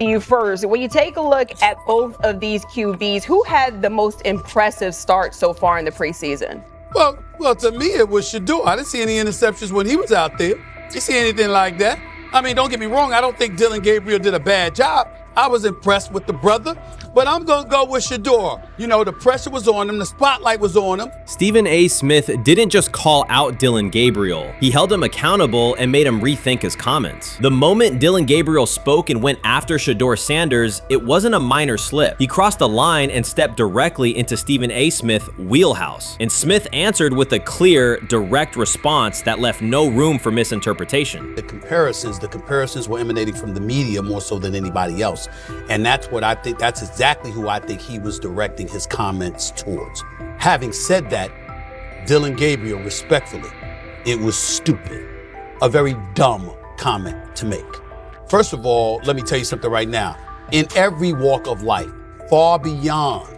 You first, when you take a look at both of these QBs, who had the most impressive start so far in the preseason? Well, to me, it was Shedeur. I didn't see any interceptions when he was out there. Didn't see anything like that. I mean, don't get me wrong. I don't think Dillon Gabriel did a bad job. I was impressed with the brother, but I'm going to go with Shedeur. You know, the pressure was on him. The spotlight was on him. Stephen A. Smith didn't just call out Dillon Gabriel. He held him accountable and made him rethink his comments. The moment Dillon Gabriel spoke and went after Shedeur Sanders, it wasn't a minor slip. He crossed the line and stepped directly into Stephen A. Smith's wheelhouse. And Smith answered with a clear, direct response that left no room for misinterpretation. The comparisons were emanating from the media more so than anybody else. And that's what I think, that's exactly who I think he was directing his comments towards. Having said that, Dillon Gabriel, respectfully, it was stupid. A very dumb comment to make. First of all, let me tell you something right now. In every walk of life, far beyond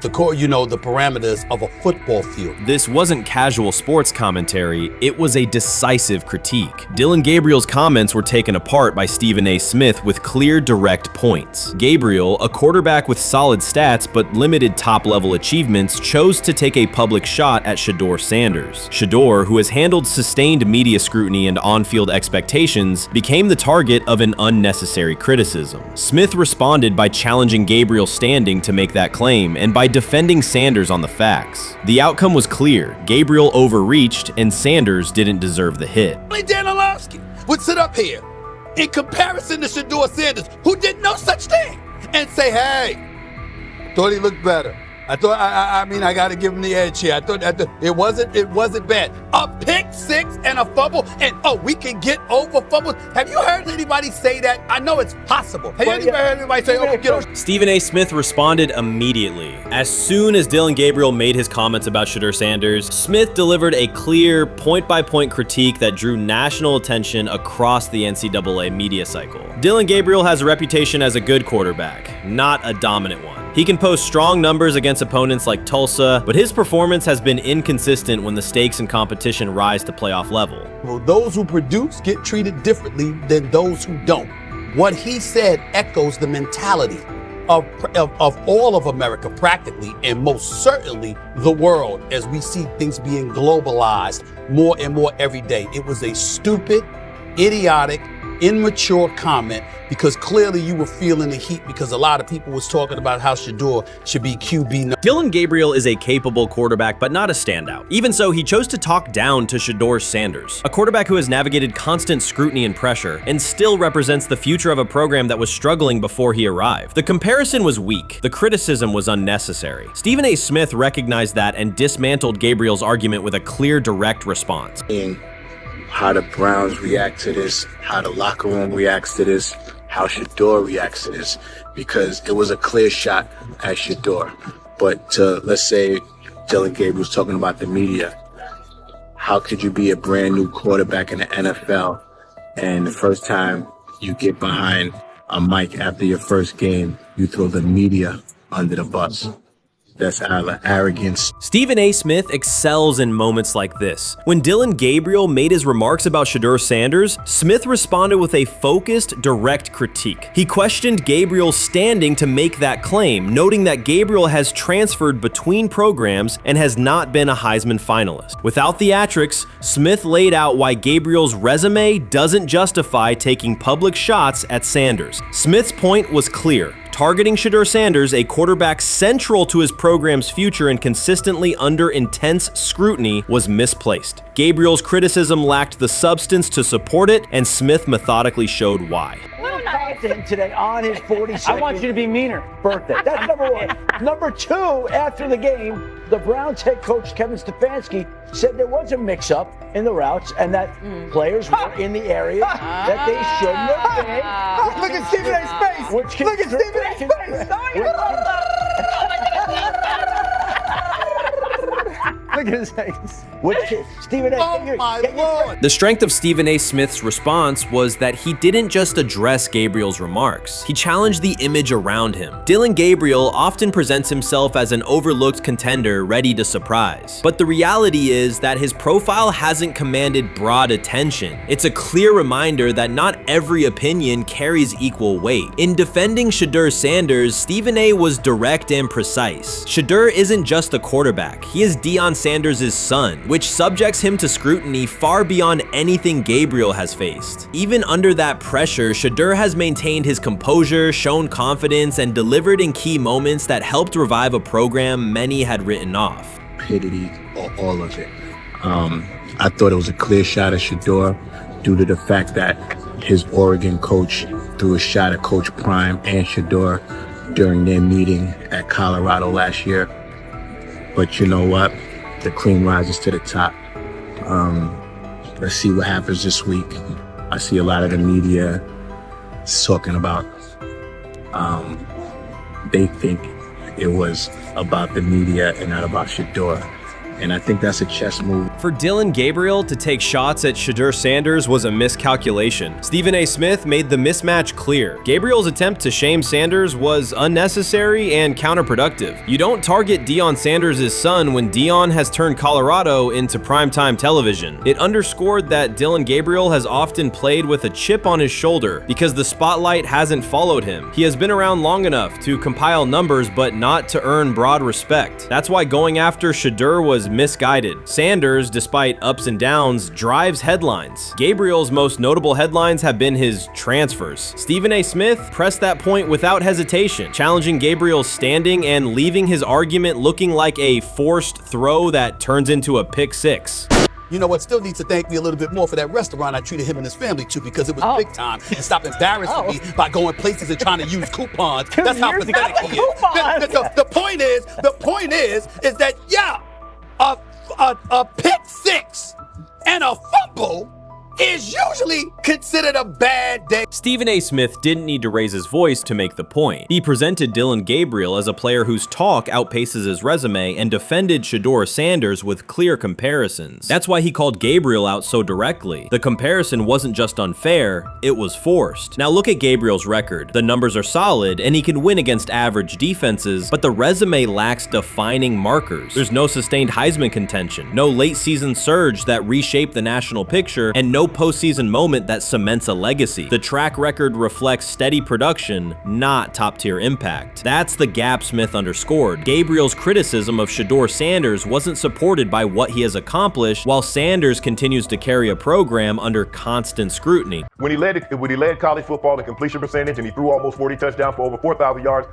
the parameters of a football field. This wasn't casual sports commentary, it was a decisive critique. Dillon Gabriel's comments were taken apart by Stephen A. Smith with clear, direct points. Gabriel, a quarterback with solid stats but limited top-level achievements, chose to take a public shot at Shedeur Sanders. Shedeur, who has handled sustained media scrutiny and on-field expectations, became the target of an unnecessary criticism. Smith responded by challenging Gabriel's standing to make that claim, and by defending Sanders on the facts. The outcome was clear. Gabriel overreached, and Sanders didn't deserve the hit. Dan Orlovsky would sit up here in comparison to Shedeur Sanders, who did no such thing, and say, hey, thought he looked better. I got to give him the edge here. I thought it wasn't bad. A pick six and a fumble, and we can get over fumbles. Have you heard anybody say that? I know it's possible. Have you ever heard anybody say, we get over? Stephen A. Smith responded immediately. As soon as Dillon Gabriel made his comments about Shedeur Sanders, Smith delivered a clear, point-by-point critique that drew national attention across the NCAA media cycle. Dillon Gabriel has a reputation as a good quarterback, not a dominant one. He can post strong numbers against opponents like Tulsa, but his performance has been inconsistent when the stakes and competition rise to playoff level. Well, those who produce get treated differently than those who don't. What he said echoes the mentality of all of America practically, and most certainly the world, as we see things being globalized more and more every day. It was a stupid, idiotic, immature comment, because clearly you were feeling the heat because a lot of people was talking about how Shedeur should be QB. Dillon Gabriel is a capable quarterback, but not a standout. Even so, he chose to talk down to Shedeur Sanders, a quarterback who has navigated constant scrutiny and pressure and still represents the future of a program that was struggling before he arrived. The comparison was weak. The criticism was unnecessary. Stephen A. Smith recognized that and dismantled Gabriel's argument with a clear, direct response. How the Browns react to this, how the locker room reacts to this, how Shedeur reacts to this, because it was a clear shot at Shedeur. But let's say Dillon Gabriel's talking about the media. How could you be a brand new quarterback in the NFL and the first time you get behind a mic after your first game, you throw the media under the bus? That's arrogance. Stephen A. Smith excels in moments like this. When Dillon Gabriel made his remarks about Shedeur Sanders, Smith responded with a focused, direct critique. He questioned Gabriel's standing to make that claim, noting that Gabriel has transferred between programs and has not been a Heisman finalist. Without theatrics, Smith laid out why Gabriel's resume doesn't justify taking public shots at Sanders. Smith's point was clear. Targeting Shedeur Sanders, a quarterback central to his program's future and consistently under intense scrutiny, was misplaced. Gabriel's criticism lacked the substance to support it, and Smith methodically showed why. Content today on his 42nd I want you to be meaner. Birthday. That's number one. Number two, after the game, the Browns head coach Kevin Stefanski said there was a mix-up in the routes and that players were in the area that they shouldn't have been. Look at Stephen A's face. Look at Stephen A's face. Look at Stephen A. Oh my Lord. The strength of Stephen A. Smith's response was that he didn't just address Gabriel's remarks. He challenged the image around him. Dillon Gabriel often presents himself as an overlooked contender ready to surprise. But the reality is that his profile hasn't commanded broad attention. It's a clear reminder that not every opinion carries equal weight. In defending Shedeur Sanders, Stephen A. was direct and precise. Shedeur isn't just a quarterback. He is Deion Sanders' son, which subjects him to scrutiny far beyond anything Gabriel has faced. Even under that pressure, Shedeur has maintained his composure, shown confidence, and delivered in key moments that helped revive a program many had written off. Stupidity, all of it. I thought it was a clear shot at Shedeur due to the fact that his Oregon coach threw a shot at Coach Prime and Shedeur during their meeting at Colorado last year. But you know what? The cream rises to the top. Let's see what happens this week. I see a lot of the media talking about they think it was about the media and not about Shedeur. And I think that's a chess move. For Dillon Gabriel to take shots at Shedeur Sanders was a miscalculation. Stephen A. Smith made the mismatch clear. Gabriel's attempt to shame Sanders was unnecessary and counterproductive. You don't target Deion Sanders' son when Deion has turned Colorado into primetime television. It underscored that Dillon Gabriel has often played with a chip on his shoulder because the spotlight hasn't followed him. He has been around long enough to compile numbers but not to earn broad respect. That's why going after Shedeur was misguided. Sanders, despite ups and downs, drives headlines. Gabriel's most notable headlines have been his transfers. Stephen A. Smith pressed that point without hesitation, challenging Gabriel's standing and leaving his argument looking like a forced throw that turns into a pick six. You know what? Still needs to thank me a little bit more for that restaurant I treated him and his family to, because it was big time, and stop embarrassing me by going places and trying to use coupons. That's how pathetic he is. The point is that a pick six and a fumble is usually considered a bad day. Stephen A. Smith didn't need to raise his voice to make the point. He presented Dillon Gabriel as a player whose talk outpaces his resume and defended Shedeur Sanders with clear comparisons. That's why he called Gabriel out so directly. The comparison wasn't just unfair, it was forced. Now look at Gabriel's record. The numbers are solid and he can win against average defenses, but the resume lacks defining markers. There's no sustained Heisman contention, no late season surge that reshaped the national picture, and no postseason moment that cements a legacy. The track record reflects steady production, not top-tier impact. That's the gap Smith underscored. Gabriel's criticism of Shedeur Sanders wasn't supported by what he has accomplished, while Sanders continues to carry a program under constant scrutiny. When he led college football in completion percentage and he threw almost 40 touchdowns for over 4,000 yards,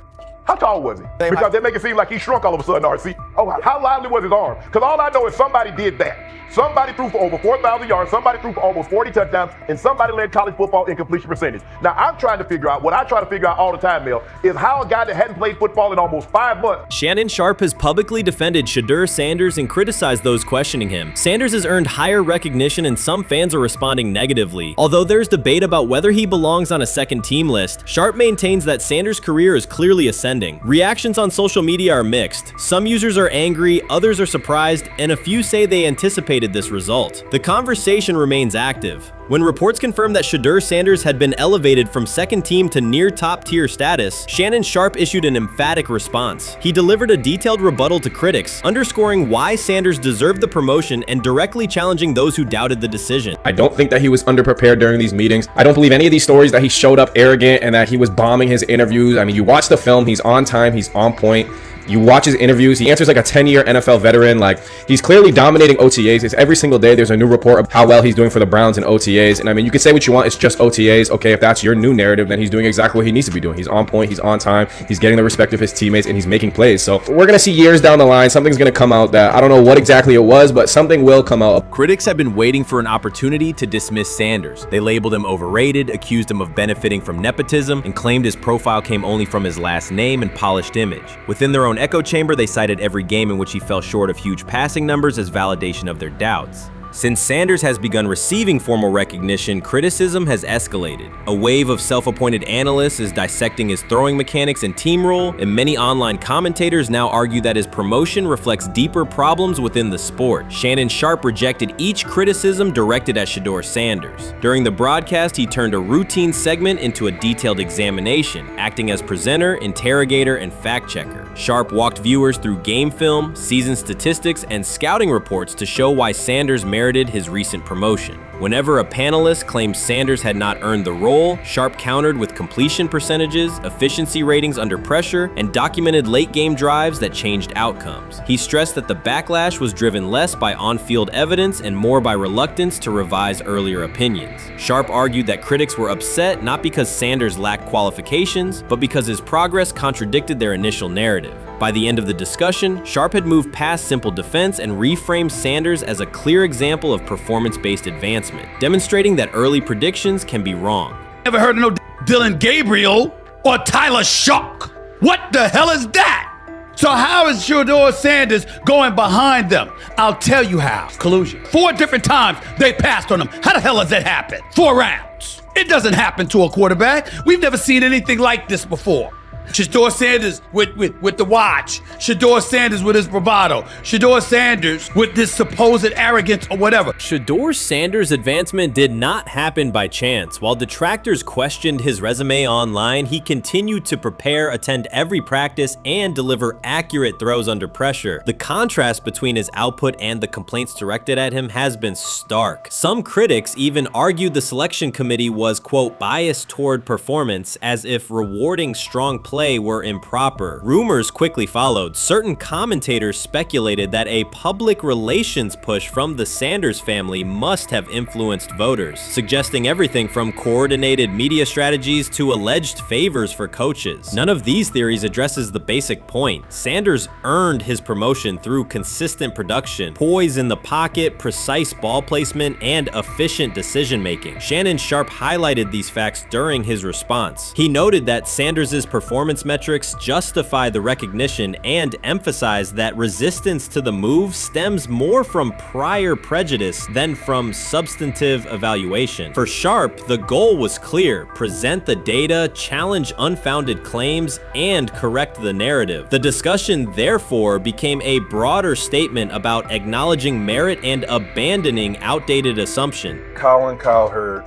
how tall was he? Because they make it seem like he shrunk all of a sudden, RC. Oh, how lively was his arm? Because all I know is somebody did that. Somebody threw for over 4,000 yards, somebody threw for almost 40 touchdowns, and somebody led college football in completion percentage. Now, I'm trying to figure out, what I try to figure out all the time, Mel, is how a guy that hadn't played football in almost 5 months. Shannon Sharpe has publicly defended Shedeur Sanders and criticized those questioning him. Sanders has earned higher recognition and some fans are responding negatively. Although there's debate about whether he belongs on a second team list, Sharpe maintains that Sanders' career is clearly ascending. Reactions on social media are mixed. Some users are angry, others are surprised, and a few say they anticipated this result. The conversation remains active. When reports confirmed that Shedeur Sanders had been elevated from second team to near top tier status, Shannon Sharpe issued an emphatic response. He delivered a detailed rebuttal to critics, underscoring why Sanders deserved the promotion and directly challenging those who doubted the decision. I don't think that he was underprepared during these meetings. I don't believe any of these stories that he showed up arrogant and that he was bombing his interviews. I mean, you watch the film, he's on time, he's on point. You watch his interviews, he answers like a 10-year NFL veteran. Like, he's clearly dominating OTAs. It's every single day there's a new report of how well he's doing for the Browns in OTAs. And I mean, you can say what you want, it's just OTAs. Okay, if that's your new narrative, then he's doing exactly what he needs to be doing. He's on point, he's on time, he's getting the respect of his teammates, and he's making plays. So we're gonna see years down the line, something's gonna come out that I don't know what exactly it was, but something will come out. Critics have been waiting for an opportunity to dismiss Sanders. They labeled him overrated, accused him of benefiting from nepotism, and claimed his profile came only from his last name and polished image. Within their own echo chamber, they cited every game in which he fell short of huge passing numbers as validation of their doubts. Since Sanders has begun receiving formal recognition, criticism has escalated. A wave of self-appointed analysts is dissecting his throwing mechanics and team role, and many online commentators now argue that his promotion reflects deeper problems within the sport. Shannon Sharpe rejected each criticism directed at Shedeur Sanders. During the broadcast, he turned a routine segment into a detailed examination, acting as presenter, interrogator, and fact-checker. Sharpe walked viewers through game film, season statistics, and scouting reports to show why Sanders merited his recent promotion. Whenever a panelist claimed Sanders had not earned the role, Sharpe countered with completion percentages, efficiency ratings under pressure, and documented late-game drives that changed outcomes. He stressed that the backlash was driven less by on-field evidence and more by reluctance to revise earlier opinions. Sharpe argued that critics were upset not because Sanders lacked qualifications, but because his progress contradicted their initial narrative. By the end of the discussion, Sharpe had moved past simple defense and reframed Sanders as a clear example of performance-based advancement, demonstrating that early predictions can be wrong. Never heard of no Dylan Gabriel or Tyler Shock. What the hell is that? So how is Shedeur Sanders going behind them? I'll tell you how. Collusion. 4 different times they passed on him. How the hell does that happen? 4 rounds. It doesn't happen to a quarterback. We've never seen anything like this before. Shedeur Sanders with the watch. Shedeur Sanders with his bravado. Shedeur Sanders with this supposed arrogance or whatever. Shedeur Sanders' advancement did not happen by chance. While detractors questioned his resume online, he continued to prepare, attend every practice, and deliver accurate throws under pressure. The contrast between his output and the complaints directed at him has been stark. Some critics even argued the selection committee was, quote, biased toward performance, as if rewarding strong play were improper. Rumors quickly followed. Certain commentators speculated that a public relations push from the Sanders family must have influenced voters, suggesting everything from coordinated media strategies to alleged favors for coaches. None of these theories addresses the basic point. Sanders earned his promotion through consistent production, poise in the pocket, precise ball placement, and efficient decision-making. Shannon Sharpe highlighted these facts during his response. He noted that Sanders' performance metrics justify the recognition and emphasize that resistance to the move stems more from prior prejudice than from substantive evaluation. For Sharpe, the goal was clear: present the data, challenge unfounded claims, and correct the narrative. The discussion, therefore, became a broader statement about acknowledging merit and abandoning outdated assumptions. Cowherd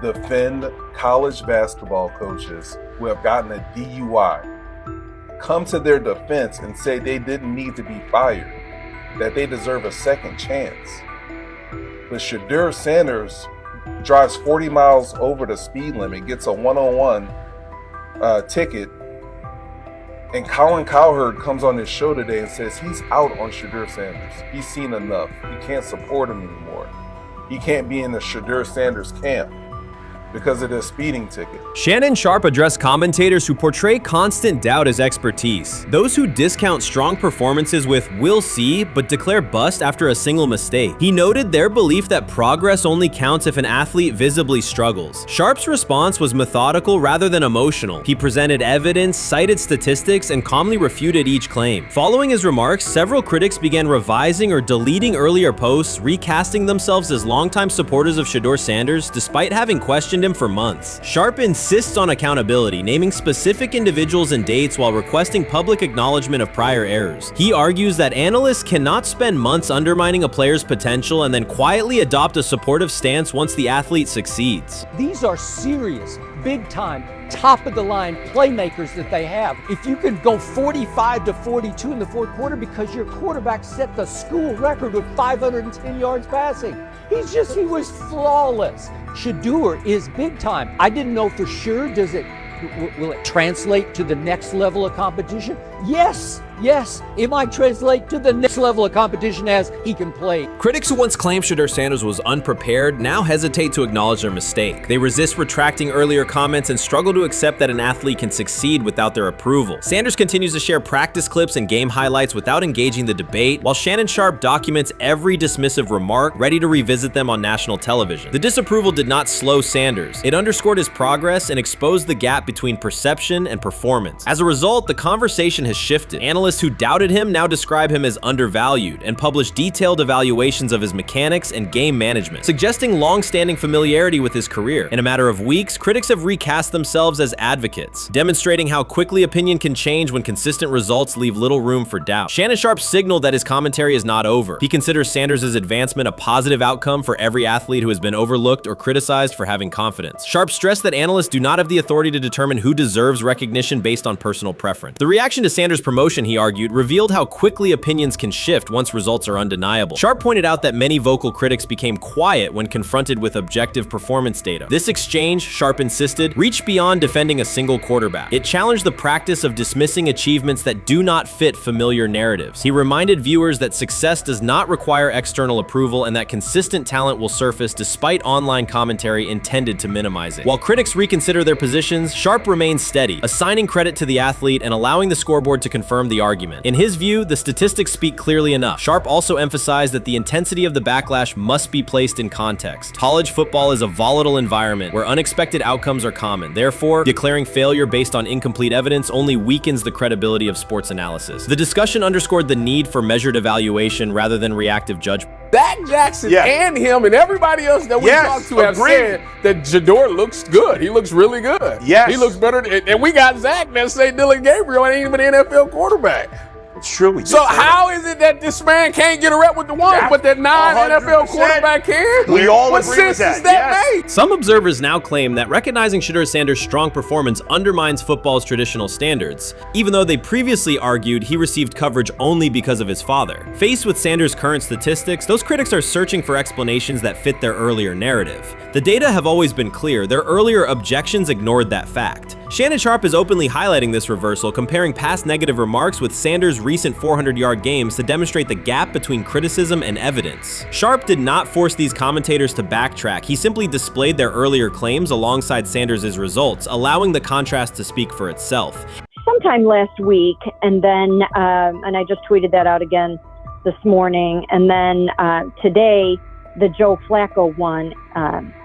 defend college basketball coaches who have gotten a DUI, come to their defense and say they didn't need to be fired, that they deserve a second chance. But Shedeur Sanders drives 40 miles over the speed limit, gets a one-on-one ticket, and Cowherd comes on his show today and says he's out on Shedeur Sanders. He's seen enough. He can't support him anymore. He can't be in the Shedeur Sanders camp because of the speeding ticket. Shannon Sharpe addressed commentators who portray constant doubt as expertise. Those who discount strong performances with "we'll see," but declare bust after a single mistake. He noted their belief that progress only counts if an athlete visibly struggles. Sharpe's response was methodical rather than emotional. He presented evidence, cited statistics, and calmly refuted each claim. Following his remarks, several critics began revising or deleting earlier posts, recasting themselves as longtime supporters of Shedeur Sanders despite having questioned him for months. Sharpe insists on accountability, naming specific individuals and dates while requesting public acknowledgement of prior errors. He argues that analysts cannot spend months undermining a player's potential and then quietly adopt a supportive stance once the athlete succeeds. These are serious, big-time, top-of-the-line playmakers that they have. If you can go 45 to 42 in the fourth quarter because your quarterback set the school record with 510 yards passing. He was flawless. Shedeur is big time. I didn't know for sure, will it translate to the next level of competition? Yes, it might translate to the next level of competition as he can play. Critics who once claimed Shedeur Sanders was unprepared now hesitate to acknowledge their mistake. They resist retracting earlier comments and struggle to accept that an athlete can succeed without their approval. Sanders continues to share practice clips and game highlights without engaging the debate, while Shannon Sharpe documents every dismissive remark, ready to revisit them on national television. The disapproval did not slow Sanders. It underscored his progress and exposed the gap between perception and performance. As a result, the conversation has shifted. Analysts Analysts who doubted him now describe him as undervalued and publish detailed evaluations of his mechanics and game management, suggesting long-standing familiarity with his career. In a matter of weeks, critics have recast themselves as advocates, demonstrating how quickly opinion can change when consistent results leave little room for doubt. Shannon Sharpe signaled that his commentary is not over. He considers Sanders' advancement a positive outcome for every athlete who has been overlooked or criticized for having confidence. Sharpe stressed that analysts do not have the authority to determine who deserves recognition based on personal preference. The reaction to Sanders' promotion, he argued, revealed how quickly opinions can shift once results are undeniable. Sharpe pointed out that many vocal critics became quiet when confronted with objective performance data. This exchange, Sharpe insisted, reached beyond defending a single quarterback. It challenged the practice of dismissing achievements that do not fit familiar narratives. He reminded viewers that success does not require external approval and that consistent talent will surface despite online commentary intended to minimize it. While critics reconsider their positions, Sharpe remains steady, assigning credit to the athlete and allowing the scoreboard to confirm the argument. In his view, the statistics speak clearly enough. Sharpe also emphasized that the intensity of the backlash must be placed in context. College football is a volatile environment where unexpected outcomes are common. Therefore, declaring failure based on incomplete evidence only weakens the credibility of sports analysis. The discussion underscored the need for measured evaluation rather than reactive judgment. Dak Jackson and him and everybody else that we talked to have said that Shedeur looks good. He looks really good. He looks better. And we got Zach that say Dillon Gabriel ain't even an NFL quarterback. It's true. So how is it that this man can't get a rep with the ones, but that non-NFL quarterback can? We all what agree sense with that. is that made? Some observers now claim that recognizing Shedeur Sanders' strong performance undermines football's traditional standards, even though they previously argued he received coverage only because of his father. Faced with Sanders' current statistics, those critics are searching for explanations that fit their earlier narrative. The data have always been clear. Their earlier objections ignored that fact. Shannon Sharpe is openly highlighting this reversal, comparing past negative remarks with Sanders' recent 400-yard games to demonstrate the gap between criticism and evidence. Sharpe did not force these commentators to backtrack. He simply displayed their earlier claims alongside Sanders' results, allowing the contrast to speak for itself. Sometime last week, and then, and I just tweeted that out again this morning, and then today, the Joe Flacco one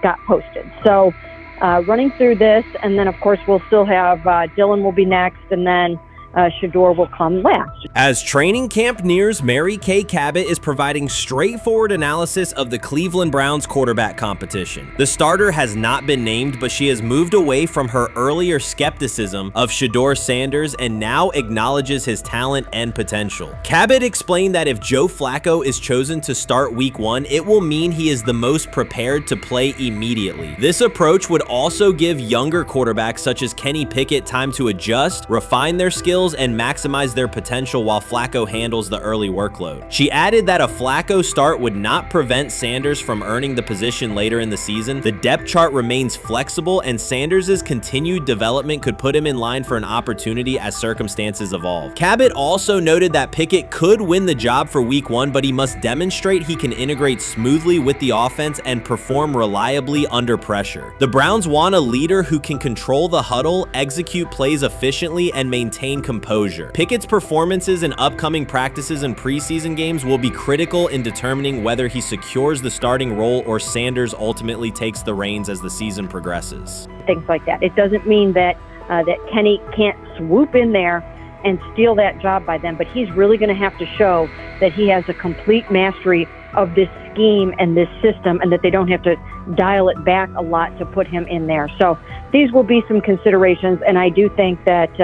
got posted. So running through this, and then of course we'll still have Dylan will be next, and then Shedeur will come last. As training camp nears, Mary Kay Cabot is providing straightforward analysis of the Cleveland Browns quarterback competition. The starter has not been named, but she has moved away from her earlier skepticism of Shedeur Sanders and now acknowledges his talent and potential. Cabot explained that if Joe Flacco is chosen to start week 1, it will mean he is the most prepared to play immediately. This approach would also give younger quarterbacks such as Kenny Pickett time to adjust, refine their skills, and maximize their potential while Flacco handles the early workload. She added that a Flacco start would not prevent Sanders from earning the position later in the season. The depth chart remains flexible, and Sanders' continued development could put him in line for an opportunity as circumstances evolve. Cabot also noted that Pickett could win the job for week 1, but he must demonstrate he can integrate smoothly with the offense and perform reliably under pressure. The Browns want a leader who can control the huddle, execute plays efficiently, and maintain composure. Pickett's performances in upcoming practices and preseason games will be critical in determining whether he secures the starting role or Sanders ultimately takes the reins as the season progresses. Things like that. It doesn't mean that that Kenny can't swoop in there and steal that job by them, but he's really going to have to show that he has a complete mastery of this scheme and this system, and that they don't have to dial it back a lot to put him in there. So these will be some considerations, and I do think that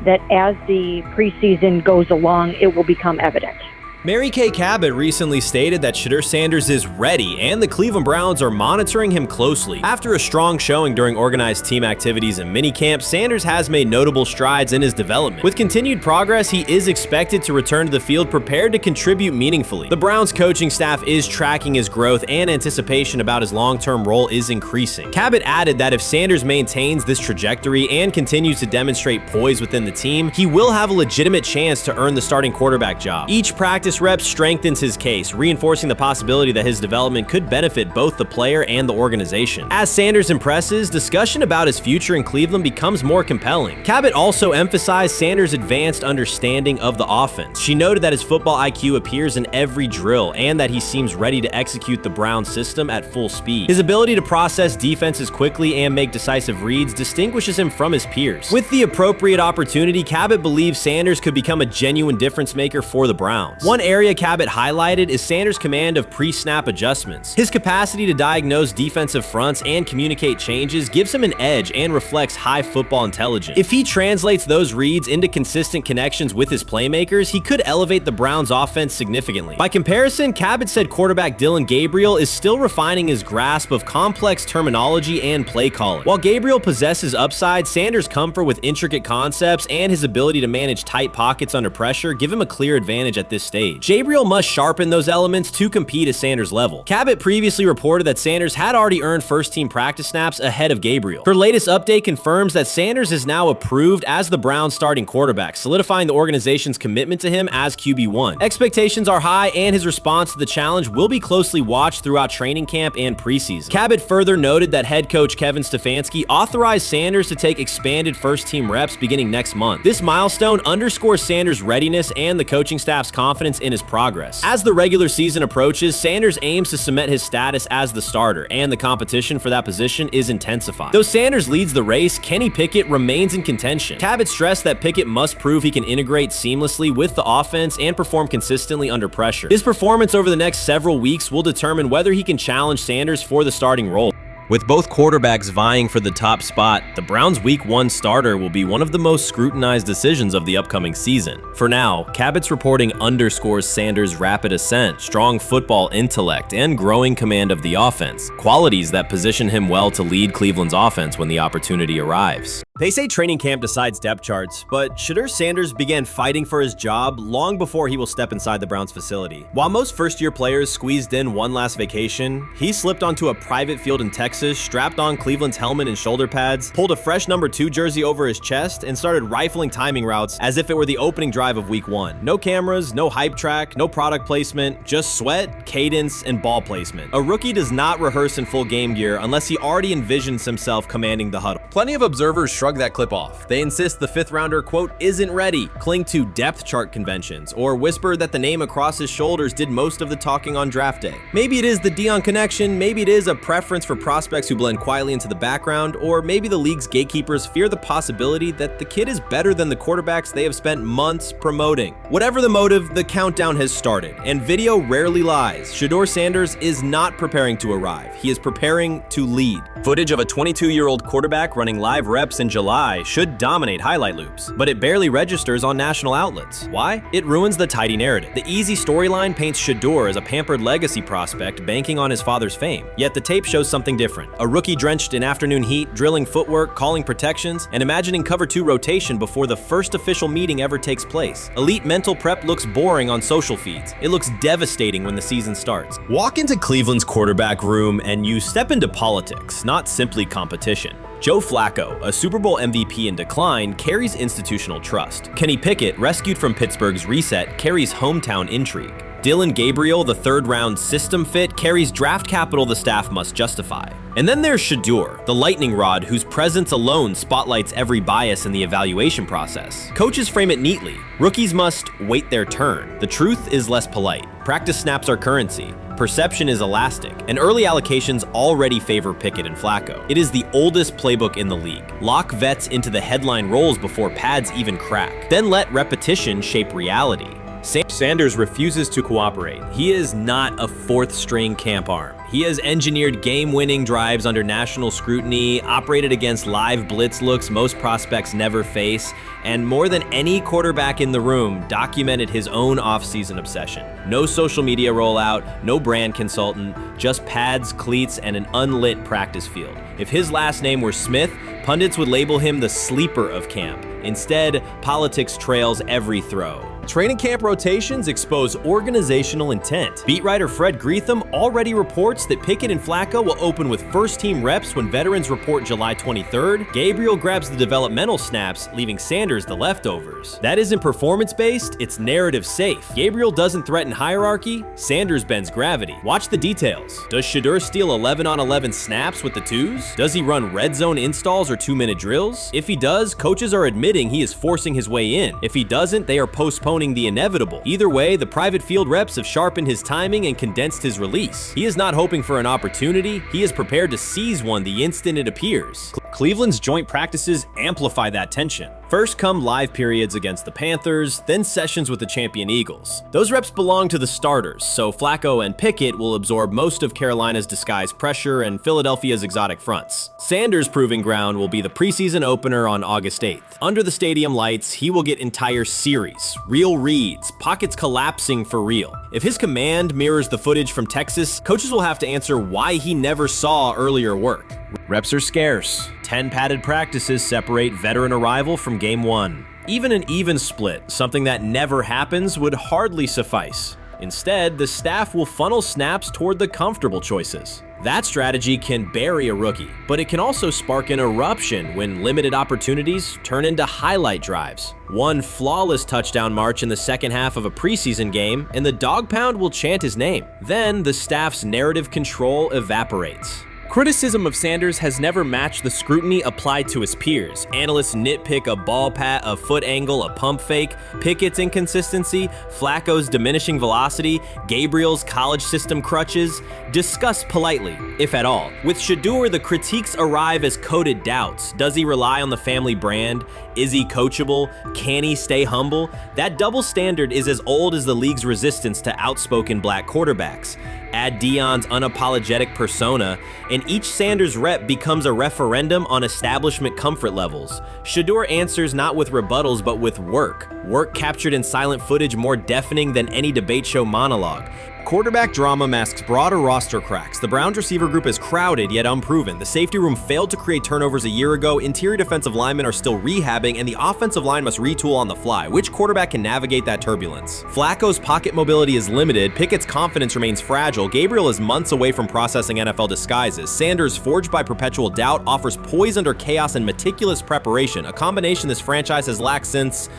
that as the preseason goes along, it will become evident. Mary Kay Cabot recently stated that Shedeur Sanders is ready, and the Cleveland Browns are monitoring him closely. After a strong showing during organized team activities and minicamp, Sanders has made notable strides in his development. With continued progress, he is expected to return to the field prepared to contribute meaningfully. The Browns coaching staff is tracking his growth, and anticipation about his long-term role is increasing. Cabot added that if Sanders maintains this trajectory and continues to demonstrate poise within the team, he will have a legitimate chance to earn the starting quarterback job. Each practice practice reps strengthens his case, reinforcing the possibility that his development could benefit both the player and the organization. As Sanders impresses, discussion about his future in Cleveland becomes more compelling. Cabot also emphasized Sanders' advanced understanding of the offense. She noted that his football IQ appears in every drill and that he seems ready to execute the Browns system at full speed. His ability to process defenses quickly and make decisive reads distinguishes him from his peers. With the appropriate opportunity, Cabot believes Sanders could become a genuine difference maker for the Browns. One area Cabot highlighted is Sanders' command of pre-snap adjustments. His capacity to diagnose defensive fronts and communicate changes gives him an edge and reflects high football intelligence. If he translates those reads into consistent connections with his playmakers, he could elevate the Browns' offense significantly. By comparison, Cabot said quarterback Dillon Gabriel is still refining his grasp of complex terminology and play calling. While Gabriel possesses upside, Sanders' comfort with intricate concepts and his ability to manage tight pockets under pressure give him a clear advantage at this stage. Gabriel must sharpen those elements to compete at Sanders' level. Cabot previously reported that Sanders had already earned first-team practice snaps ahead of Gabriel. Her latest update confirms that Sanders is now approved as the Browns' starting quarterback, solidifying the organization's commitment to him as QB1. Expectations are high, and his response to the challenge will be closely watched throughout training camp and preseason. Cabot further noted that head coach Kevin Stefanski authorized Sanders to take expanded first-team reps beginning next month. This milestone underscores Sanders' readiness and the coaching staff's confidence in his progress. As the regular season approaches, Sanders aims to cement his status as the starter, and the competition for that position is intensified. Though Sanders leads the race, Kenny Pickett remains in contention. Cabot stressed that Pickett must prove he can integrate seamlessly with the offense and perform consistently under pressure. His performance over the next several weeks will determine whether he can challenge Sanders for the starting role. With both quarterbacks vying for the top spot, the Browns' Week 1 starter will be one of the most scrutinized decisions of the upcoming season. For now, Cabot's reporting underscores Sanders' rapid ascent, strong football intellect, and growing command of the offense, qualities that position him well to lead Cleveland's offense when the opportunity arrives. They say training camp decides depth charts, but Shedeur Sanders began fighting for his job long before he will step inside the Browns facility. While most first-year players squeezed in one last vacation, he slipped onto a private field in Texas, strapped on Cleveland's helmet and shoulder pads, pulled a fresh number 2 jersey over his chest, and started rifling timing routes as if it were the opening drive of Week 1. No cameras, no hype track, no product placement, just sweat, cadence, and ball placement. A rookie does not rehearse in full game gear unless he already envisions himself commanding the huddle. Plenty of observers shrug that clip off. They insist the 5th rounder, quote, isn't ready, cling to depth chart conventions, or whisper that the name across his shoulders did most of the talking on draft day. Maybe it is the Deion connection, maybe it is a preference for prospects who blend quietly into the background, or maybe the league's gatekeepers fear the possibility that the kid is better than the quarterbacks they have spent months promoting. Whatever the motive, the countdown has started, and video rarely lies. Shedeur Sanders is not preparing to arrive. He is preparing to lead. Footage of a 22-year-old quarterback running live reps in July should dominate highlight loops, but it barely registers on national outlets. Why? It ruins the tidy narrative. The easy storyline paints Shedeur as a pampered legacy prospect banking on his father's fame. Yet the tape shows something different. A rookie drenched in afternoon heat, drilling footwork, calling protections, and imagining cover 2 rotation before the first official meeting ever takes place. Elite mental prep looks boring on social feeds. It looks devastating when the season starts. Walk into Cleveland's quarterback room and you step into politics, not simply competition. Joe Flacco, a Super Bowl MVP in decline, carries institutional trust. Kenny Pickett, rescued from Pittsburgh's reset, carries hometown intrigue. Dillon Gabriel, the 3rd-round system fit, carries draft capital the staff must justify. And then there's Shedeur, the lightning rod whose presence alone spotlights every bias in the evaluation process. Coaches frame it neatly. Rookies must wait their turn. The truth is less polite. Practice snaps are currency. Perception is elastic, and early allocations already favor Pickett and Flacco. It is the oldest playbook in the league. Lock vets into the headline roles before pads even crack. Then let repetition shape reality. Sanders refuses to cooperate. He is not a 4th-string camp arm. He has engineered game-winning drives under national scrutiny, operated against live blitz looks most prospects never face, and more than any quarterback in the room, documented his own offseason obsession. No social media rollout, no brand consultant, just pads, cleats, and an unlit practice field. If his last name were Smith, pundits would label him the sleeper of camp. Instead, politics trails every throw. Training camp rotations expose organizational intent. Beat writer Fred Greetham already reports that Pickett and Flacco will open with first-team reps when veterans report July 23rd. Gabriel grabs the developmental snaps, leaving Sanders the leftovers. That isn't performance-based, it's narrative-safe. Gabriel doesn't threaten hierarchy, Sanders bends gravity. Watch the details. Does Shedeur steal 11-on-11 snaps with the twos? Does he run red zone installs or 2-minute drills? If he does, coaches are admitting he is forcing his way in. If he doesn't, they are postponing the inevitable. Either way, the private field reps have sharpened his timing and condensed his release. He is not hoping for an opportunity, he is prepared to seize one the instant it appears. Cleveland's joint practices amplify that tension. First come live periods against the Panthers, then sessions with the champion Eagles. Those reps belong to the starters, so Flacco and Pickett will absorb most of Carolina's disguised pressure and Philadelphia's exotic fronts. Sanders' proving ground will be the preseason opener on August 8th. Under the stadium lights, he will get entire series, real reads, pockets collapsing for real. If his command mirrors the footage from Texas, coaches will have to answer why he never saw earlier work. Reps are scarce. 10 padded practices separate veteran arrival from game 1. Even an even split, something that never happens, would hardly suffice. Instead, the staff will funnel snaps toward the comfortable choices. That strategy can bury a rookie, but it can also spark an eruption when limited opportunities turn into highlight drives. One flawless touchdown march in the second half of a preseason game, and the dog pound will chant his name. Then the staff's narrative control evaporates. Criticism of Sanders has never matched the scrutiny applied to his peers. Analysts nitpick a ball pat, a foot angle, a pump fake, Pickett's inconsistency, Flacco's diminishing velocity, Gabriel's college system crutches. Discuss politely, if at all. With Shedeur, the critiques arrive as coded doubts. Does he rely on the family brand? Is he coachable? Can he stay humble? That double standard is as old as the league's resistance to outspoken black quarterbacks. Add Deion's unapologetic persona, and each Sanders rep becomes a referendum on establishment comfort levels. Shedeur answers not with rebuttals, but with work. Work captured in silent footage more deafening than any debate show monologue. Quarterback drama masks broader roster cracks. The Browns receiver group is crowded yet unproven. The safety room failed to create turnovers a year ago, interior defensive linemen are still rehabbing, and the offensive line must retool on the fly. Which quarterback can navigate that turbulence? Flacco's pocket mobility is limited, Pickett's confidence remains fragile, Gabriel is months away from processing NFL disguises, Sanders, forged by perpetual doubt, offers poise under chaos and meticulous preparation, a combination this franchise has lacked since,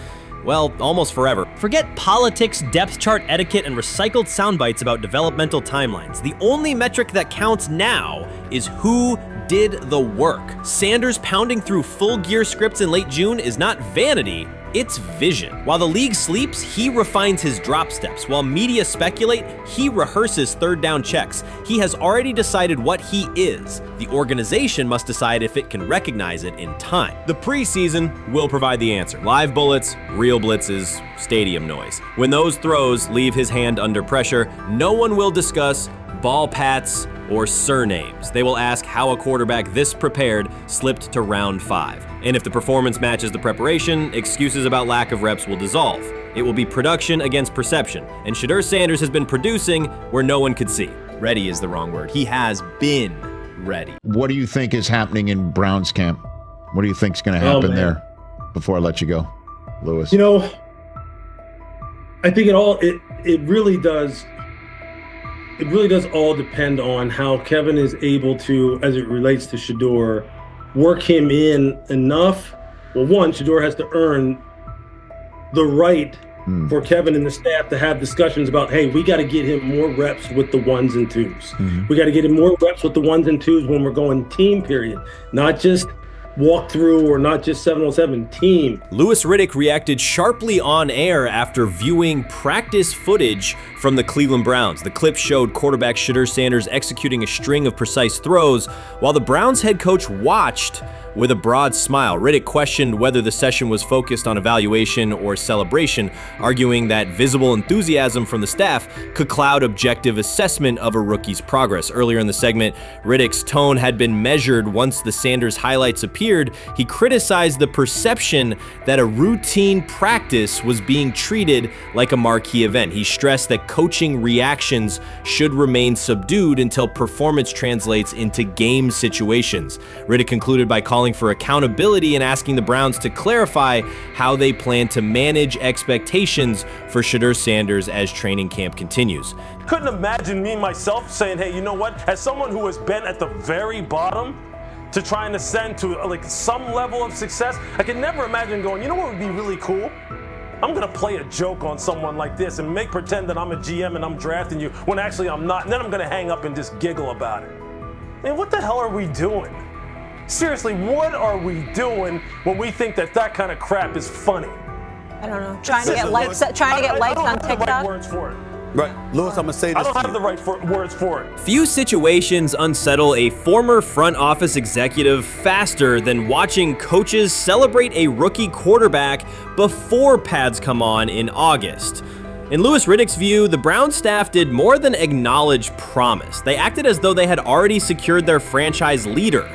well, almost forever. Forget politics, depth chart etiquette, and recycled sound bites about developmental timelines. The only metric that counts now is who did the work. Sanders pounding through full gear scripts in late June is not vanity, it's vision. While the league sleeps, he refines his drop steps. While media speculate, he rehearses third down checks. He has already decided what he is. The organization must decide if it can recognize it in time. The preseason will provide the answer. Live bullets, real blitzes, stadium noise. When those throws leave his hand under pressure, no one will discuss ball pats or surnames. They will ask how a quarterback this prepared slipped to round 5. And if the performance matches the preparation, excuses about lack of reps will dissolve. It will be production against perception, and Shedeur Sanders has been producing where no one could see. Ready is the wrong word. He has been ready. What do you think is happening in Browns camp? What do you think is going to happen there before I let you go, Lewis? You know, I think it really does all depend on how Kevin is able to, as it relates to Shedeur, work him in enough. Well, one, Shedeur has to earn the right for Kevin and the staff to have discussions about, hey, we got to get him more reps with the 1s and 2s. We got to get him more reps with the 1s and 2s when we're going team period, not just walk through or not just 7-on-7 team. Louis Riddick reacted sharply on air after viewing practice footage from the Cleveland Browns. The clip showed quarterback Shedeur Sanders executing a string of precise throws while the Browns head coach watched with a broad smile. Riddick questioned whether the session was focused on evaluation or celebration, arguing that visible enthusiasm from the staff could cloud objective assessment of a rookie's progress. Earlier in the segment, Riddick's tone had been measured once the Sanders highlights appeared appeared, he criticized the perception that a routine practice was being treated like a marquee event. He stressed that coaching reactions should remain subdued until performance translates into game situations. Riddick concluded by calling for accountability and asking the Browns to clarify how they plan to manage expectations for Shedeur Sanders as training camp continues. Couldn't imagine me myself saying, hey, you know what, as someone who has been at the very bottom to try and ascend to like some level of success, I could never imagine going, you know what would be really cool? I'm gonna play a joke on someone like this and pretend that I'm a GM and I'm drafting you when actually I'm not, and then I'm gonna hang up and just giggle about it. Man, what the hell are we doing? Seriously, what are we doing when we think that that kind of crap is funny? I don't know. Trying to get likes on TikTok. I don't have the right words for it. Right, Lewis, I'm gonna say this. I don't have the right words for it. Few situations unsettle a former front office executive faster than watching coaches celebrate a rookie quarterback before pads come on in August. In Louis Riddick's view, the Browns staff did more than acknowledge promise. They acted as though they had already secured their franchise leader.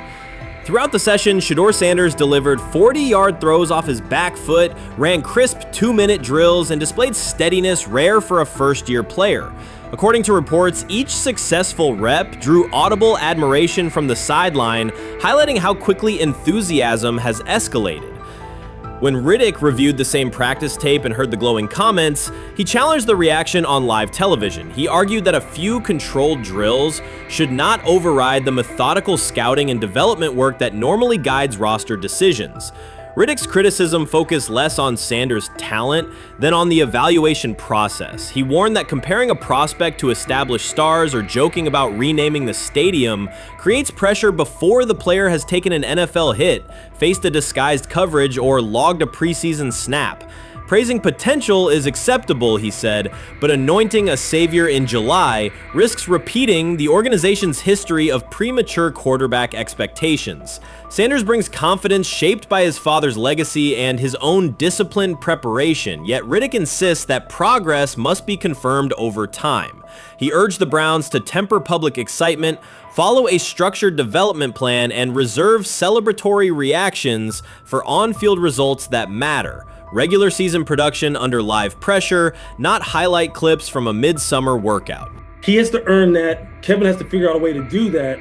Throughout the session, Shedeur Sanders delivered 40-yard throws off his back foot, ran crisp 2-minute drills, and displayed steadiness rare for a first-year player. According to reports, each successful rep drew audible admiration from the sideline, highlighting how quickly enthusiasm has escalated. When Riddick reviewed the same practice tape and heard the glowing comments, he challenged the reaction on live television. He argued that a few controlled drills should not override the methodical scouting and development work that normally guides roster decisions. Riddick's criticism focused less on Sanders' talent than on the evaluation process. He warned that comparing a prospect to established stars or joking about renaming the stadium creates pressure before the player has taken an NFL hit, faced a disguised coverage, or logged a preseason snap. Praising potential is acceptable, he said, but anointing a savior in July risks repeating the organization's history of premature quarterback expectations. Sanders brings confidence shaped by his father's legacy and his own disciplined preparation, yet Riddick insists that progress must be confirmed over time. He urged the Browns to temper public excitement, follow a structured development plan, and reserve celebratory reactions for on-field results that matter. Regular season production under live pressure, not highlight clips from a midsummer workout. He has to earn that. Kevin has to figure out a way to do that.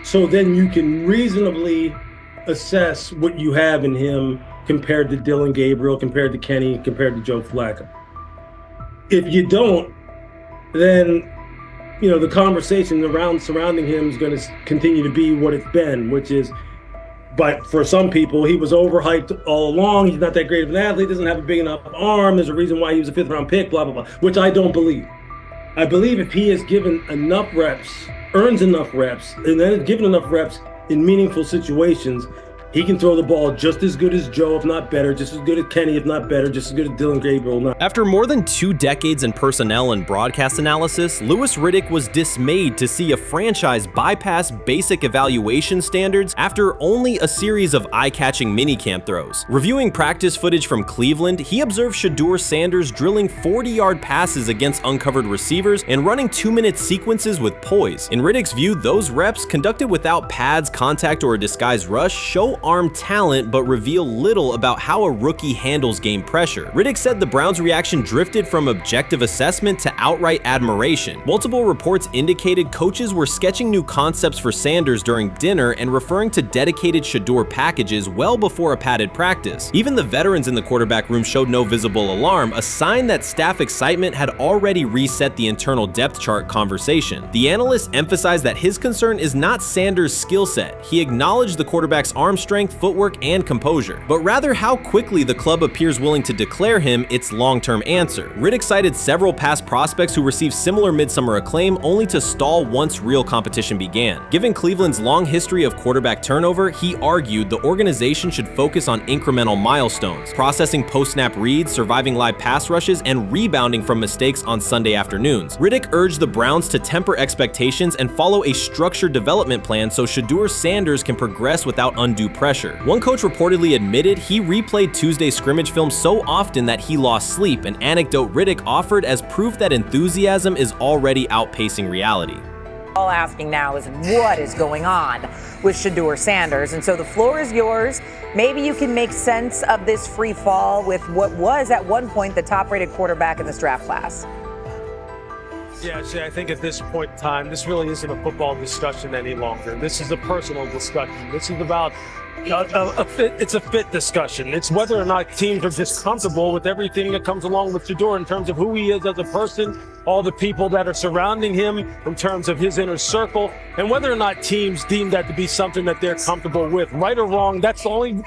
So then you can reasonably assess what you have in him compared to Dillon Gabriel, compared to Kenny, compared to Joe Flacco. If you don't, then the conversation surrounding him is going to continue to be what it's been, which is, but for some people, he was overhyped all along. He's not that great of an athlete, doesn't have a big enough arm. There's a reason why he was a 5th-round pick, blah, blah, blah, which I don't believe. I believe if he is given enough reps, earns enough reps, and then is given enough reps in meaningful situations, he can throw the ball just as good as Joe, if not better, just as good as Kenny, if not better, just as good as Dillon Gabriel. After more than 2 decades in personnel and broadcast analysis, Louis Riddick was dismayed to see a franchise bypass basic evaluation standards after only a series of eye-catching minicamp throws. Reviewing practice footage from Cleveland, he observed Shedeur Sanders drilling 40-yard passes against uncovered receivers and running 2-minute sequences with poise. In Riddick's view, those reps, conducted without pads, contact, or a disguised rush, show arm talent but reveal little about how a rookie handles game pressure. Riddick said the Browns' reaction drifted from objective assessment to outright admiration. Multiple reports indicated coaches were sketching new concepts for Sanders during dinner and referring to dedicated Shedeur packages well before a padded practice. Even the veterans in the quarterback room showed no visible alarm, a sign that staff excitement had already reset the internal depth chart conversation. The analyst emphasized that his concern is not Sanders' skill set. He acknowledged the quarterback's arm strength, footwork, and composure, but rather how quickly the club appears willing to declare him its long-term answer. Riddick cited several past prospects who received similar midsummer acclaim only to stall once real competition began. Given Cleveland's long history of quarterback turnover, he argued the organization should focus on incremental milestones, processing post-snap reads, surviving live pass rushes, and rebounding from mistakes on Sunday afternoons. Riddick urged the Browns to temper expectations and follow a structured development plan so Shedeur Sanders can progress without undue pressure. One coach reportedly admitted he replayed Tuesday's scrimmage film so often that he lost sleep, an anecdote Riddick offered as proof that enthusiasm is already outpacing reality. All asking now is what is going on with Shedeur Sanders. And so the floor is yours. Maybe you can make sense of this free fall with what was at one point the top-rated quarterback in this draft class. Yeah, Shay, I think at this point in time, this really isn't a football discussion any longer. This is a personal discussion. This is about it's a fit discussion. It's whether or not teams are just comfortable with everything that comes along with Shedeur in terms of who he is as a person, all the people that are surrounding him in terms of his inner circle, and whether or not teams deem that to be something that they're comfortable with. Right or wrong, that's the only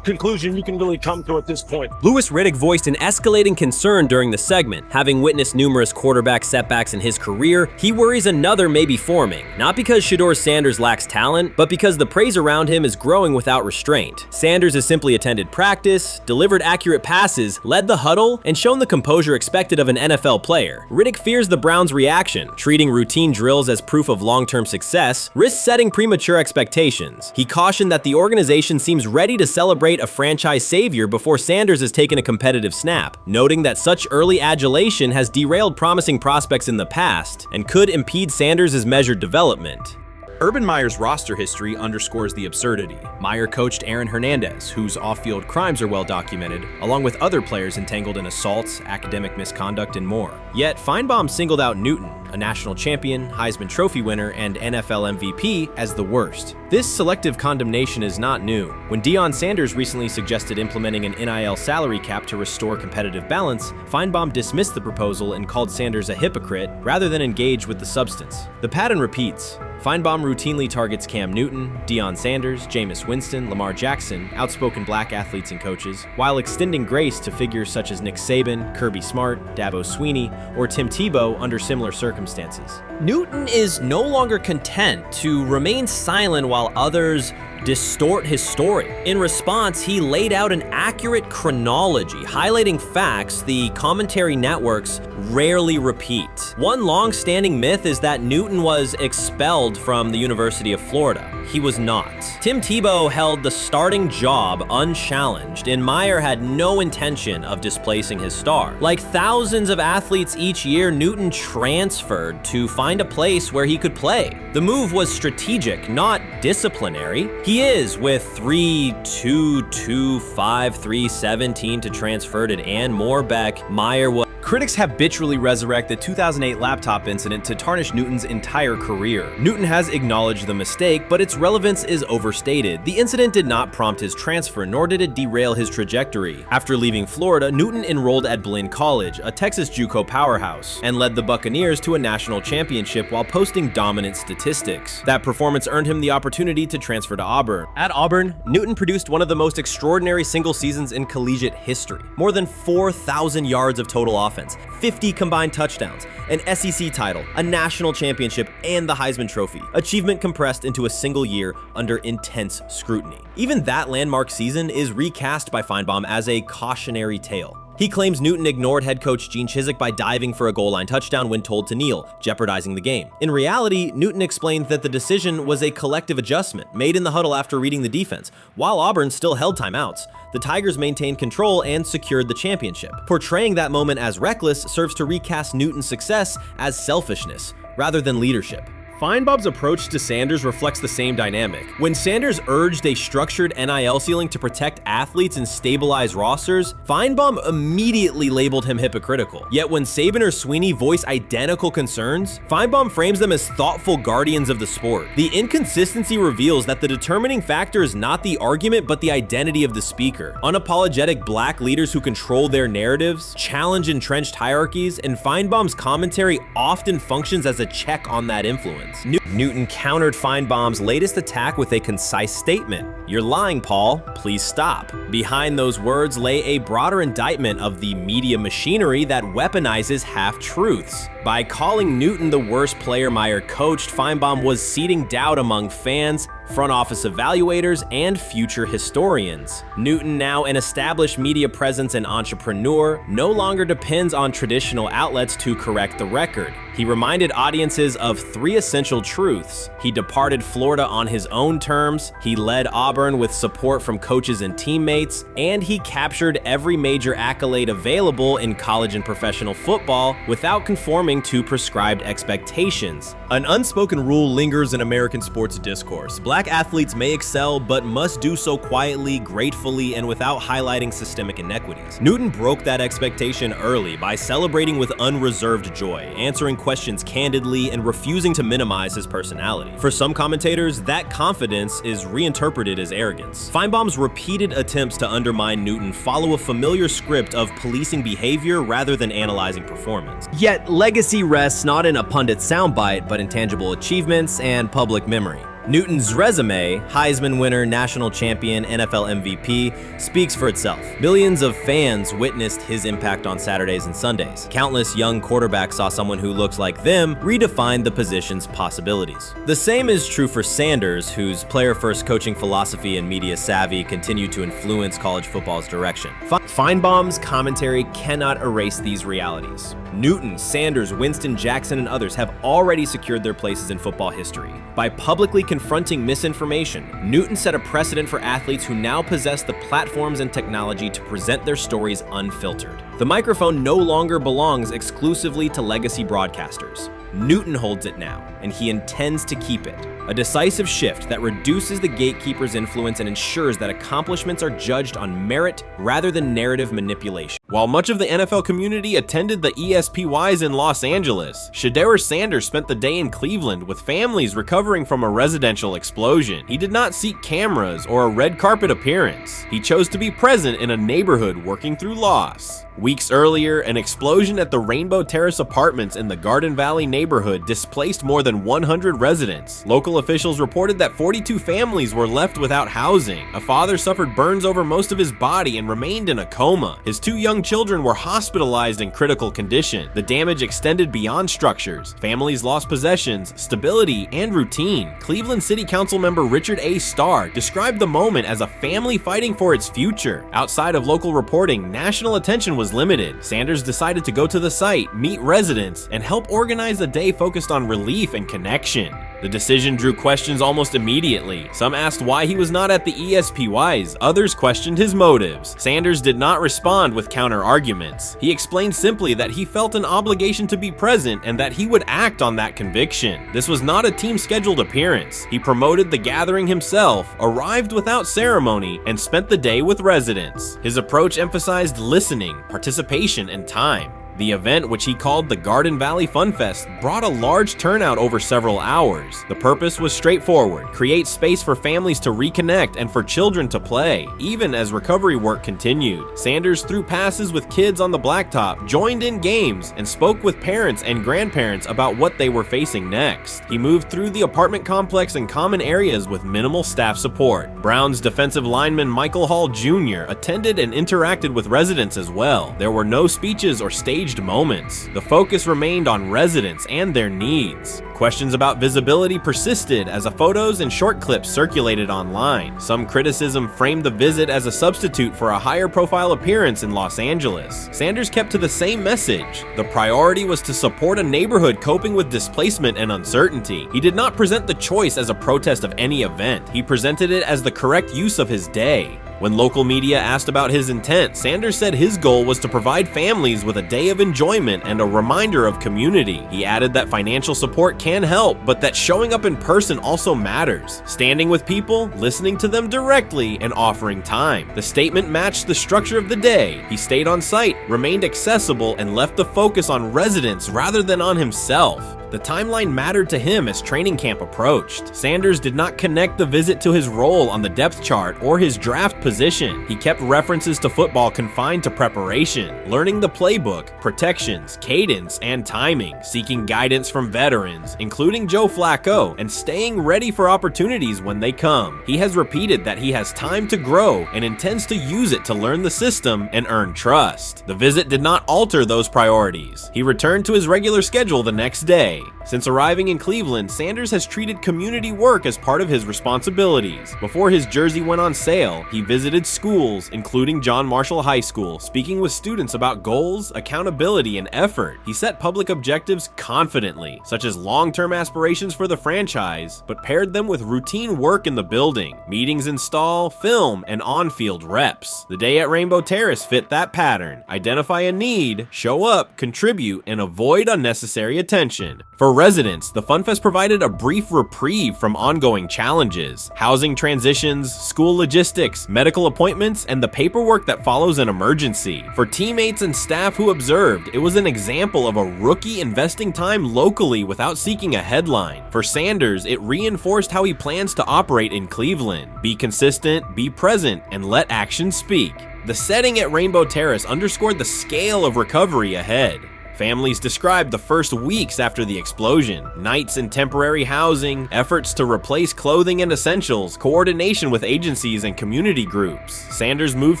conclusion you can really come to at this point. Louis Riddick voiced an escalating concern during the segment. Having witnessed numerous quarterback setbacks in his career, he worries another may be forming. Not because Shedeur Sanders lacks talent, but because the praise around him is growing without restraint. Sanders has simply attended practice, delivered accurate passes, led the huddle, and shown the composure expected of an NFL player. Riddick fears the Browns' reaction, treating routine drills as proof of long-term success, risks setting premature expectations. He cautioned that the organization seems ready to celebrate a franchise savior before Sanders has taken a competitive snap, noting that such early adulation has derailed promising prospects in the past and could impede Sanders' measured development. Urban Meyer's roster history underscores the absurdity. Meyer coached Aaron Hernandez, whose off-field crimes are well documented, along with other players entangled in assaults, academic misconduct, and more. Yet Feinbaum singled out Newton, a national champion, Heisman Trophy winner, and NFL MVP, as the worst. This selective condemnation is not new. When Deion Sanders recently suggested implementing an NIL salary cap to restore competitive balance, Feinbaum dismissed the proposal and called Sanders a hypocrite rather than engage with the substance. The pattern repeats. Feinbaum routinely targets Cam Newton, Deion Sanders, Jameis Winston, Lamar Jackson, outspoken black athletes and coaches, while extending grace to figures such as Nick Saban, Kirby Smart, Dabo Swinney, or Tim Tebow under similar circumstances. Newton is no longer content to remain silent while others distort his story. In response, he laid out an accurate chronology, highlighting facts the commentary networks rarely repeat. One long-standing myth is that Newton was expelled from the University of Florida. He was not. Tim Tebow held the starting job unchallenged, and Meyer had no intention of displacing his star. Like thousands of athletes each year, Newton transferred to find a place where he could play. The move was strategic, not disciplinary. He is with 3-2-2-5-3-17 to transfer to Ann Moorbeck. Meyer was. Critics habitually resurrect the 2008 laptop incident to tarnish Newton's entire career. Newton has acknowledged the mistake, but its relevance is overstated. The incident did not prompt his transfer, nor did it derail his trajectory. After leaving Florida, Newton enrolled at Blinn College, a Texas JUCO powerhouse, and led the Buccaneers to a national championship while posting dominant statistics. That performance earned him the opportunity to transfer to Auburn. At Auburn, Newton produced one of the most extraordinary single seasons in collegiate history. More than 4,000 yards of total offense, 50 combined touchdowns, an SEC title, a national championship, and the Heisman Trophy. Achievement compressed into a single year under intense scrutiny. Even that landmark season is recast by Feinbaum as a cautionary tale. He claims Newton ignored head coach Gene Chizik by diving for a goal line touchdown when told to kneel, jeopardizing the game. In reality, Newton explained that the decision was a collective adjustment made in the huddle after reading the defense, while Auburn still held timeouts. The Tigers maintained control and secured the championship. Portraying that moment as reckless serves to recast Newton's success as selfishness, rather than leadership. Feinbaum's approach to Sanders reflects the same dynamic. When Sanders urged a structured NIL ceiling to protect athletes and stabilize rosters, Feinbaum immediately labeled him hypocritical. Yet when Saban or Swinney voice identical concerns, Feinbaum frames them as thoughtful guardians of the sport. The inconsistency reveals that the determining factor is not the argument but the identity of the speaker. Unapologetic black leaders who control their narratives, challenge entrenched hierarchies, and Feinbaum's commentary often functions as a check on that influence. Newton countered Feinbaum's latest attack with a concise statement. "You're lying, Paul. Please stop." Behind those words lay a broader indictment of the media machinery that weaponizes half-truths. By calling Newton the worst player Meyer coached, Feinbaum was seeding doubt among fans, front office evaluators, and future historians. Newton, now an established media presence and entrepreneur, no longer depends on traditional outlets to correct the record. He reminded audiences of 3 essential truths. He departed Florida on his own terms, he led Auburn with support from coaches and teammates, and he captured every major accolade available in college and professional football without conforming to prescribed expectations. An unspoken rule lingers in American sports discourse. Black athletes may excel, but must do so quietly, gratefully, and without highlighting systemic inequities. Newton broke that expectation early by celebrating with unreserved joy, answering questions candidly, and refusing to minimize his personality. For some commentators, that confidence is reinterpreted as arrogance. Feinbaum's repeated attempts to undermine Newton follow a familiar script of policing behavior rather than analyzing performance. Yet, legacy rests not in a pundit soundbite, but in tangible achievements and public memory. Newton's resume, Heisman winner, national champion, NFL MVP, speaks for itself. Millions of fans witnessed his impact on Saturdays and Sundays. Countless young quarterbacks saw someone who looked like them redefine the position's possibilities. The same is true for Sanders, whose player-first coaching philosophy and media savvy continue to influence college football's direction. Feinbaum's commentary cannot erase these realities. Newton, Sanders, Winston, Jackson, and others have already secured their places in football history. By publicly confronting misinformation, Newton set a precedent for athletes who now possess the platforms and technology to present their stories unfiltered. The microphone no longer belongs exclusively to legacy broadcasters. Newton holds it now, and he intends to keep it. A decisive shift that reduces the gatekeeper's influence and ensures that accomplishments are judged on merit rather than narrative manipulation. While much of the NFL community attended the ESPYs in Los Angeles, Shedeur Sanders spent the day in Cleveland with families recovering from a residential explosion. He did not seek cameras or a red carpet appearance. He chose to be present in a neighborhood working through loss. Weeks earlier, an explosion at the Rainbow Terrace Apartments in the Garden Valley neighborhood displaced more than 100 residents. Local officials reported that 42 families were left without housing. A father suffered burns over most of his body and remained in a coma. His 2 young children were hospitalized in critical condition. The damage extended beyond structures. Families lost possessions, stability, and routine. Cleveland City Council member Richard A. Starr described the moment as a family fighting for its future. Outside of local reporting, national attention was limited. Sanders decided to go to the site, meet residents, and help organize a day focused on relief and connection. The decision drew questions almost immediately. Some asked why he was not at the ESPYs, others questioned his motives. Sanders did not respond with counter-arguments. He explained simply that he felt an obligation to be present and that he would act on that conviction. This was not a team-scheduled appearance. He promoted the gathering himself, arrived without ceremony, and spent the day with residents. His approach emphasized listening, participation, and time. The event, which he called the Garden Valley Fun Fest, brought a large turnout over several hours. The purpose was straightforward: create space for families to reconnect and for children to play, even as recovery work continued. Sanders threw passes with kids on the blacktop, joined in games, and spoke with parents and grandparents about what they were facing next. He moved through the apartment complex and common areas with minimal staff support. Browns defensive lineman Michael Hall Jr. attended and interacted with residents as well. There were no speeches or staged moments. The focus remained on residents and their needs. Questions about visibility persisted as photos and short clips circulated online. Some criticism framed the visit as a substitute for a higher profile appearance in Los Angeles. Sanders kept to the same message. The priority was to support a neighborhood coping with displacement and uncertainty. He did not present the choice as a protest of any event. He presented it as the correct use of his day. When local media asked about his intent, Sanders said his goal was to provide families with a day of enjoyment and a reminder of community. He added that financial support can help, but that showing up in person also matters. Standing with people, listening to them directly, and offering time. The statement matched the structure of the day. He stayed on site, remained accessible, and left the focus on residents rather than on himself. The timeline mattered to him as training camp approached. Sanders did not connect the visit to his role on the depth chart or his draft position. He kept references to football confined to preparation, learning the playbook, protections, cadence, and timing, seeking guidance from veterans, including Joe Flacco, and staying ready for opportunities when they come. He has repeated that he has time to grow and intends to use it to learn the system and earn trust. The visit did not alter those priorities. He returned to his regular schedule the next day. day. Since arriving in Cleveland, Sanders has treated community work as part of his responsibilities. Before his jersey went on sale, he visited schools, including John Marshall High School, speaking with students about goals, accountability, and effort. He set public objectives confidently, such as long-term aspirations for the franchise, but paired them with routine work in the building, meetings install, film, and on-field reps. The day at Rainbow Terrace fit that pattern. Identify a need, show up, contribute, and avoid unnecessary attention. For residents, the FunFest provided a brief reprieve from ongoing challenges: housing transitions, school logistics, medical appointments, and the paperwork that follows an emergency. For teammates and staff who observed, it was an example of a rookie investing time locally without seeking a headline. For Sanders, it reinforced how he plans to operate in Cleveland: be consistent, be present, and let actions speak. The setting at Rainbow Terrace underscored the scale of recovery ahead. Families described the first weeks after the explosion: nights in temporary housing, efforts to replace clothing and essentials, coordination with agencies and community groups. Sanders moved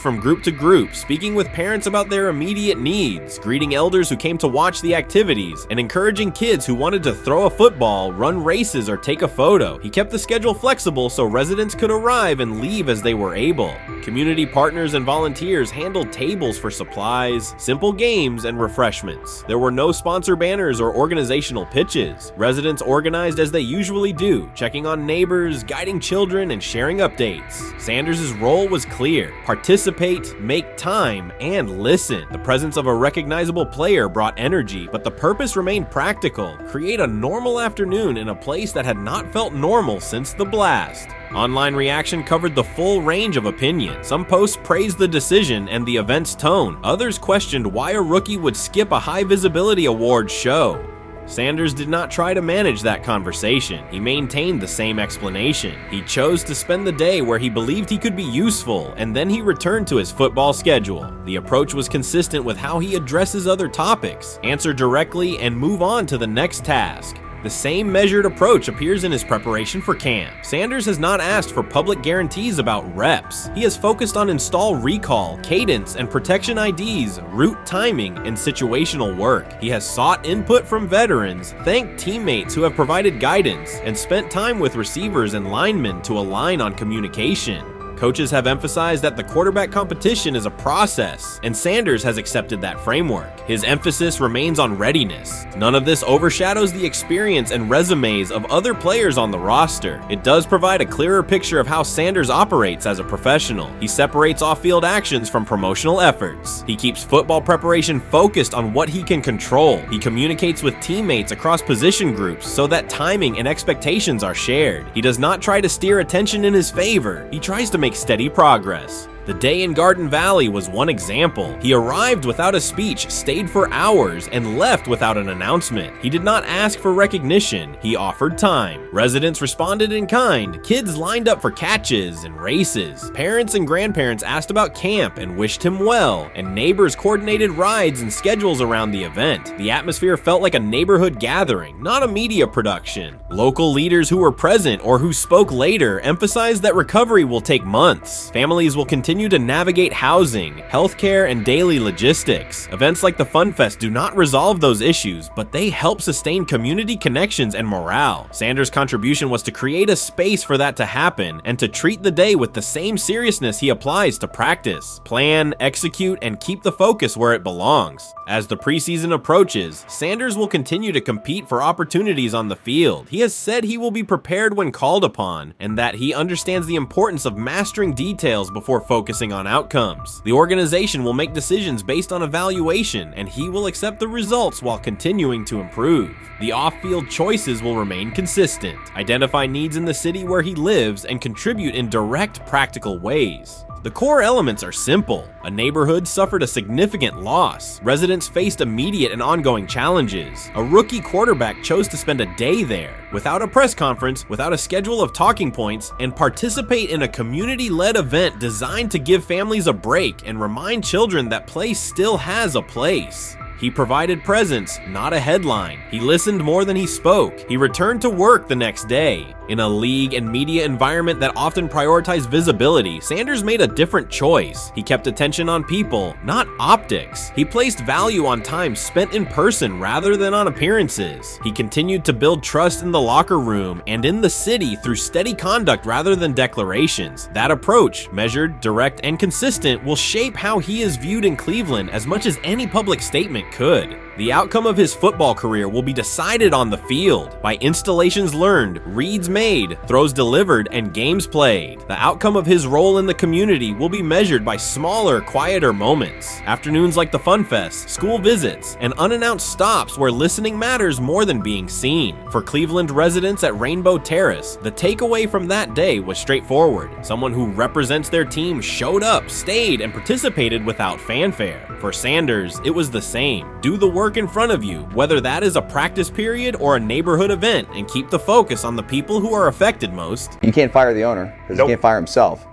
from group to group, speaking with parents about their immediate needs, greeting elders who came to watch the activities, and encouraging kids who wanted to throw a football, run races, or take a photo. He kept the schedule flexible so residents could arrive and leave as they were able. Community partners and volunteers handled tables for supplies, simple games, and refreshments. There were no sponsor banners or organizational pitches. Residents organized as they usually do, checking on neighbors, guiding children, and sharing updates. Sanders' role was clear: participate, make time, and listen. The presence of a recognizable player brought energy, but the purpose remained practical: create a normal afternoon in a place that had not felt normal since the blast. Online reaction covered the full range of opinion. Some posts praised the decision and the event's tone. Others questioned why a rookie would skip a high visibility awards show. Sanders did not try to manage that conversation. He maintained the same explanation. He chose to spend the day where he believed he could be useful, and then he returned to his football schedule. The approach was consistent with how he addresses other topics: answer directly and move on to the next task. The same measured approach appears in his preparation for camp. Sanders has not asked for public guarantees about reps. He has focused on install recall, cadence, and protection IDs, route timing, and situational work. He has sought input from veterans, thanked teammates who have provided guidance, and spent time with receivers and linemen to align on communication. Coaches have emphasized that the quarterback competition is a process, and Sanders has accepted that framework. His emphasis remains on readiness. None of this overshadows the experience and resumes of other players on the roster. It does provide a clearer picture of how Sanders operates as a professional. He separates off-field actions from promotional efforts. He keeps football preparation focused on what he can control. He communicates with teammates across position groups so that timing and expectations are shared. He does not try to steer attention in his favor. He tries to make steady progress. The day in Garden Valley was one example. He arrived without a speech, stayed for hours, and left without an announcement. He did not ask for recognition. He offered time. Residents responded in kind. Kids lined up for catches and races. Parents and grandparents asked about camp and wished him well, and neighbors coordinated rides and schedules around the event. The atmosphere felt like a neighborhood gathering, not a media production. Local leaders who were present or who spoke later emphasized that recovery will take months. Families will continue to navigate housing, healthcare, and daily logistics. Events like the FunFest do not resolve those issues, but they help sustain community connections and morale. Sanders' contribution was to create a space for that to happen and to treat the day with the same seriousness he applies to practice, plan, execute, and keep the focus where it belongs. As the preseason approaches, Sanders will continue to compete for opportunities on the field. He has said he will be prepared when called upon, and that he understands the importance of mastering details before focusing on outcomes. The organization will make decisions based on evaluation, and he will accept the results while continuing to improve. The off-field choices will remain consistent, identify needs in the city where he lives, and contribute in direct, practical ways. The core elements are simple. A neighborhood suffered a significant loss. Residents faced immediate and ongoing challenges. A rookie quarterback chose to spend a day there, without a press conference, without a schedule of talking points, and participate in a community-led event designed to give families a break and remind children that play still has a place. He provided presence, not a headline. He listened more than he spoke. He returned to work the next day. In a league and media environment that often prioritize visibility, Sanders made a different choice. He kept attention on people, not optics. He placed value on time spent in person rather than on appearances. He continued to build trust in the locker room and in the city through steady conduct rather than declarations. That approach, measured, direct, and consistent, will shape how he is viewed in Cleveland as much as any public statement could. The outcome of his football career will be decided on the field by installations learned, reads made, throws delivered, and games played. The outcome of his role in the community will be measured by smaller, quieter moments. Afternoons like the Fun Fest, school visits, and unannounced stops where listening matters more than being seen. For Cleveland residents at Rainbow Terrace, the takeaway from that day was straightforward. Someone who represents their team showed up, stayed, and participated without fanfare. For Sanders, it was the same. Do the work in front of you, whether that is a practice period or a neighborhood event, and keep the focus on the people who are affected most. You can't fire the owner because he can't fire himself.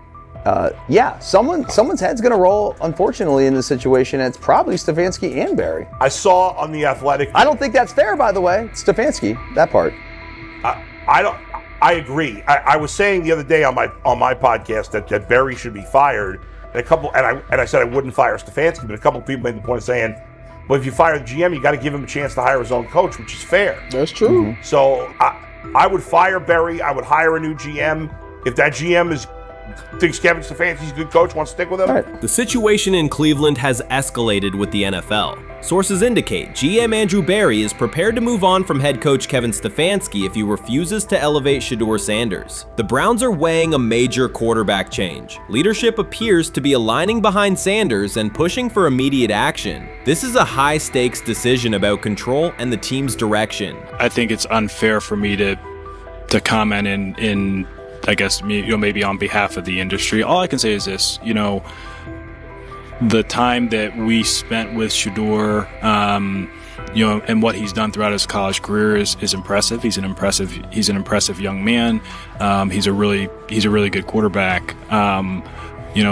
Yeah, someone's head's going to roll, unfortunately, in this situation. It's probably Stefanski and Barry. I saw on The Athletic. I don't think that's fair, by the way. Stefanski, that part. I agree. I was saying the other day on my podcast that Barry should be fired. And I said I wouldn't fire Stefanski, but a couple of people made the point of saying, well, if you fire the GM, you got to give him a chance to hire his own coach, which is fair. That's true. So I would fire Barry. I would hire a new GM. If that GM thinks Kevin Stefanski's a good coach, wants to stick with him. Right. The situation in Cleveland has escalated with the NFL. Sources indicate GM Andrew Barry is prepared to move on from head coach Kevin Stefanski if he refuses to elevate Shedeur Sanders. The Browns are weighing a major quarterback change. Leadership appears to be aligning behind Sanders and pushing for immediate action. This is a high-stakes decision about control and the team's direction. I think it's unfair for me to comment in I guess, maybe on behalf of the industry. All I can say is this, the time that we spent with Shedeur, and what he's done throughout his college career is impressive. He's an impressive young man. He's a really good quarterback.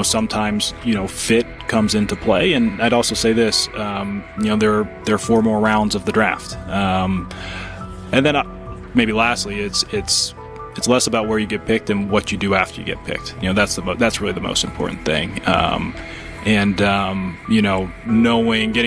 Sometimes, fit comes into play. And I'd also say this, there are 4 more rounds of the draft. And then maybe lastly, it's less about where you get picked and what you do after you get picked. That's really the most important thing. Getting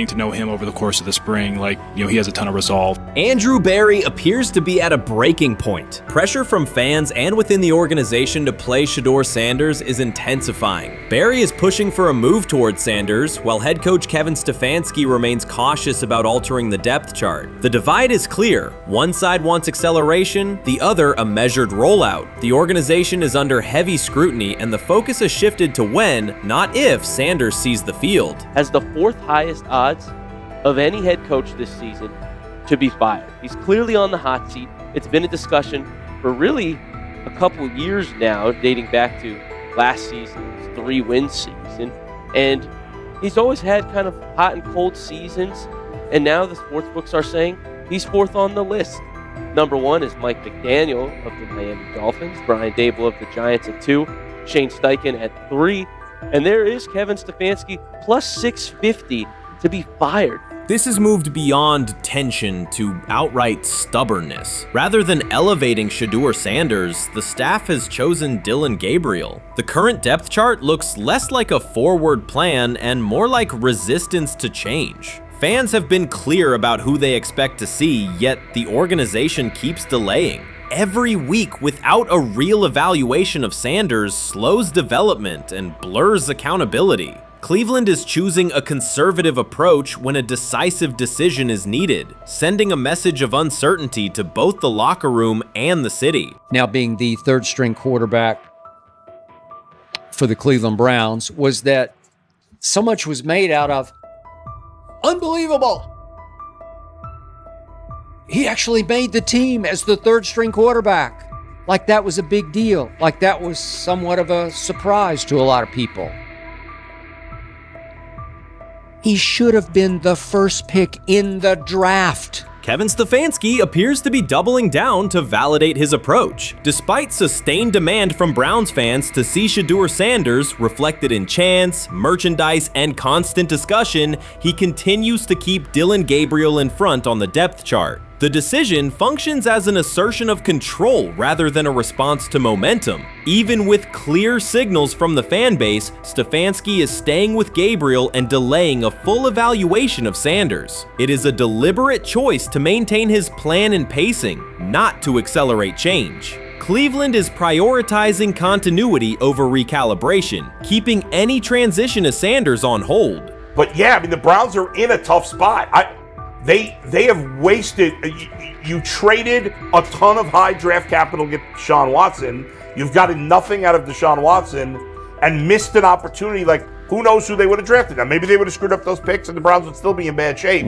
to know him over the course of the spring, he has a ton of resolve. Andrew Barry appears to be at a breaking point. Pressure from fans and within the organization to play Shedeur Sanders is intensifying. Barry is pushing for a move towards Sanders, while head coach Kevin Stefanski remains cautious about altering the depth chart. The divide is clear. One side wants acceleration, the other a measured rollout. The organization is under heavy scrutiny, and the focus has shifted to when, not if, Sanders sees the field. Has the 4th highest odds of any head coach this season to be fired. He's clearly on the hot seat. It's been a discussion for really a couple of years now, dating back to last season's 3-win season. And he's always had kind of hot and cold seasons. And now the sports books are saying he's 4th on the list. Number 1 is Mike McDaniel of the Miami Dolphins, Brian Dable of the Giants at 2, Shane Steichen at 3, and there is Kevin Stefanski plus 650 to be fired. This has moved beyond tension to outright stubbornness. Rather than elevating Shedeur Sanders, the staff has chosen Dillon Gabriel. The current depth chart looks less like a forward plan and more like resistance to change. Fans have been clear about who they expect to see, yet the organization keeps delaying. Every week without a real evaluation of Sanders slows development and blurs accountability. Cleveland is choosing a conservative approach when a decisive decision is needed, sending a message of uncertainty to both the locker room and the city. Now being the 3rd string quarterback for the Cleveland Browns, was that so much was made out of unbelievable. He actually made the team as the 3rd string quarterback. Like that was a big deal. Like that was somewhat of a surprise to a lot of people. He should have been the 1st pick in the draft. Kevin Stefanski appears to be doubling down to validate his approach. Despite sustained demand from Browns fans to see Shedeur Sanders reflected in chants, merchandise, and constant discussion, he continues to keep Dillon Gabriel in front on the depth chart. The decision functions as an assertion of control rather than a response to momentum. Even with clear signals from the fan base, Stefanski is staying with Gabriel and delaying a full evaluation of Sanders. It is a deliberate choice to maintain his plan and pacing, not to accelerate change. Cleveland is prioritizing continuity over recalibration, keeping any transition to Sanders on hold. But yeah, I mean, the Browns are in a tough spot. They have wasted. You traded a ton of high draft capital to get Deshaun Watson. You've gotten nothing out of Deshaun Watson and missed an opportunity. Like, who knows who they would have drafted? Now, maybe they would have screwed up those picks and the Browns would still be in bad shape.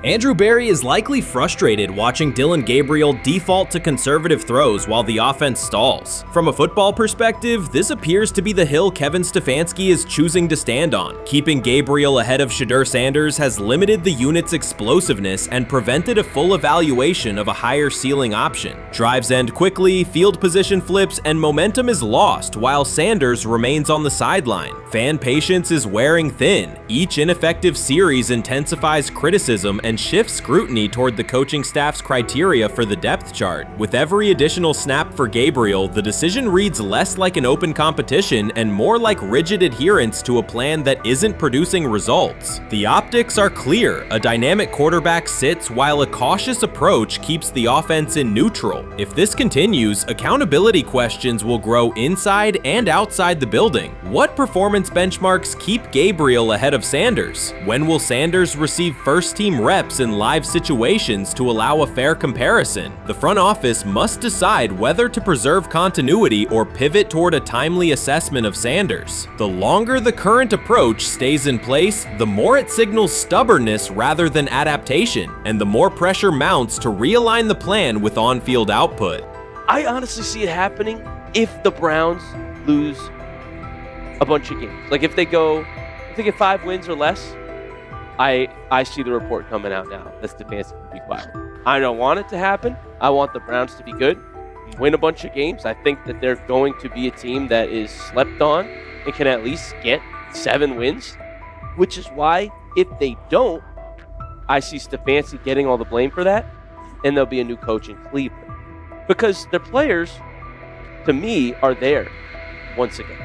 Andrew Berry is likely frustrated watching Dillon Gabriel default to conservative throws while the offense stalls. From a football perspective, this appears to be the hill Kevin Stefanski is choosing to stand on. Keeping Gabriel ahead of Shedeur Sanders has limited the unit's explosiveness and prevented a full evaluation of a higher ceiling option. Drives end quickly, field position flips, and momentum is lost while Sanders remains on the sideline. Fan patience is wearing thin. Each ineffective series intensifies criticism and shifts scrutiny toward the coaching staff's criteria for the depth chart. With every additional snap for Gabriel, the decision reads less like an open competition and more like rigid adherence to a plan that isn't producing results. The optics are clear. A dynamic quarterback sits while a cautious approach keeps the offense in neutral. If this continues, accountability questions will grow inside and outside the building. What performance benchmarks keep Gabriel ahead of Sanders? When will Sanders receive first-team reps in live situations to allow a fair comparison? The front office must decide whether to preserve continuity or pivot toward a timely assessment of Sanders. The longer the current approach stays in place, the more it signals stubbornness rather than adaptation, and the more pressure mounts to realign the plan with on-field output. I honestly see it happening if the Browns lose a bunch of games. Like if they get 5 wins or less, I see the report coming out now that Stefanski will be fired. I don't want it to happen. I want the Browns to be good, win a bunch of games. I think that they're going to be a team that is slept on and can at least get 7 wins, which is why if they don't, I see Stefanski getting all the blame for that, and there'll be a new coach in Cleveland. Because their players, to me, are there once again.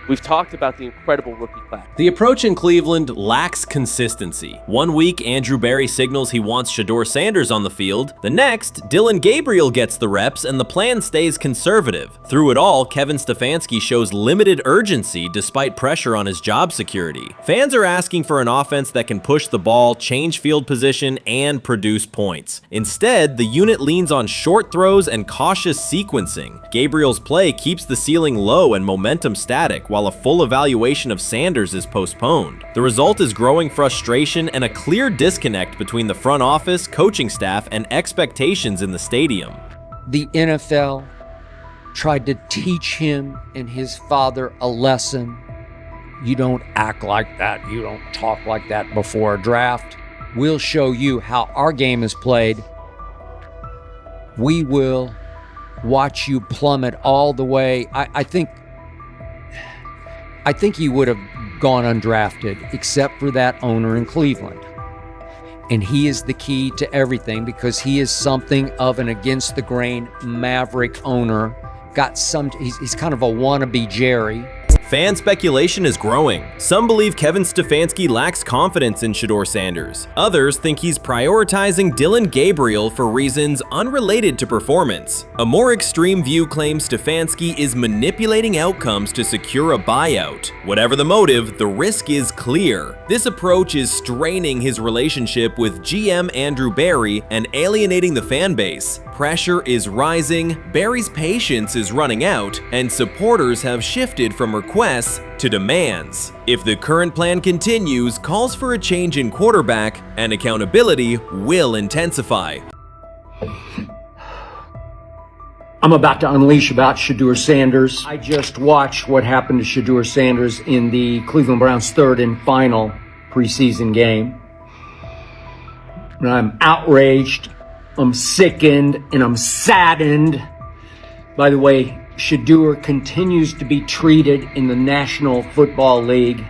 We've talked about the incredible rookie class. The approach in Cleveland lacks consistency. One week, Andrew Berry signals he wants Shedeur Sanders on the field. The next, Dillon Gabriel gets the reps and the plan stays conservative. Through it all, Kevin Stefanski shows limited urgency despite pressure on his job security. Fans are asking for an offense that can push the ball, change field position, and produce points. Instead, the unit leans on short throws and cautious sequencing. Gabriel's play keeps the ceiling low and momentum static, while a full evaluation of Sanders is postponed. The result is growing frustration and a clear disconnect between the front office, coaching staff, and expectations in the stadium. The NFL tried to teach him and his father a lesson. You don't act like that. You don't talk like that before a draft. We'll show you how our game is played. We will watch you plummet all the way. I think he would have gone undrafted except for that owner in Cleveland. And he is the key to everything because he is something of an against the grain maverick owner. He's kind of a wannabe Jerry. Fan speculation is growing. Some believe Kevin Stefanski lacks confidence in Shedeur Sanders. Others think he's prioritizing Dillon Gabriel for reasons unrelated to performance. A more extreme view claims Stefanski is manipulating outcomes to secure a buyout. Whatever the motive, the risk is clear. This approach is straining his relationship with GM Andrew Berry and alienating the fan base. Pressure is rising, Berry's patience is running out, and supporters have shifted from requests to demands. If the current plan continues, calls for a change in quarterback and accountability will intensify. I'm about to unleash about Shedeur Sanders. I just watched what happened to Shedeur Sanders in the Cleveland Browns' third and final preseason game. And I'm outraged I'm sickened and I'm saddened by the way Shedeur continues to be treated in the National Football League.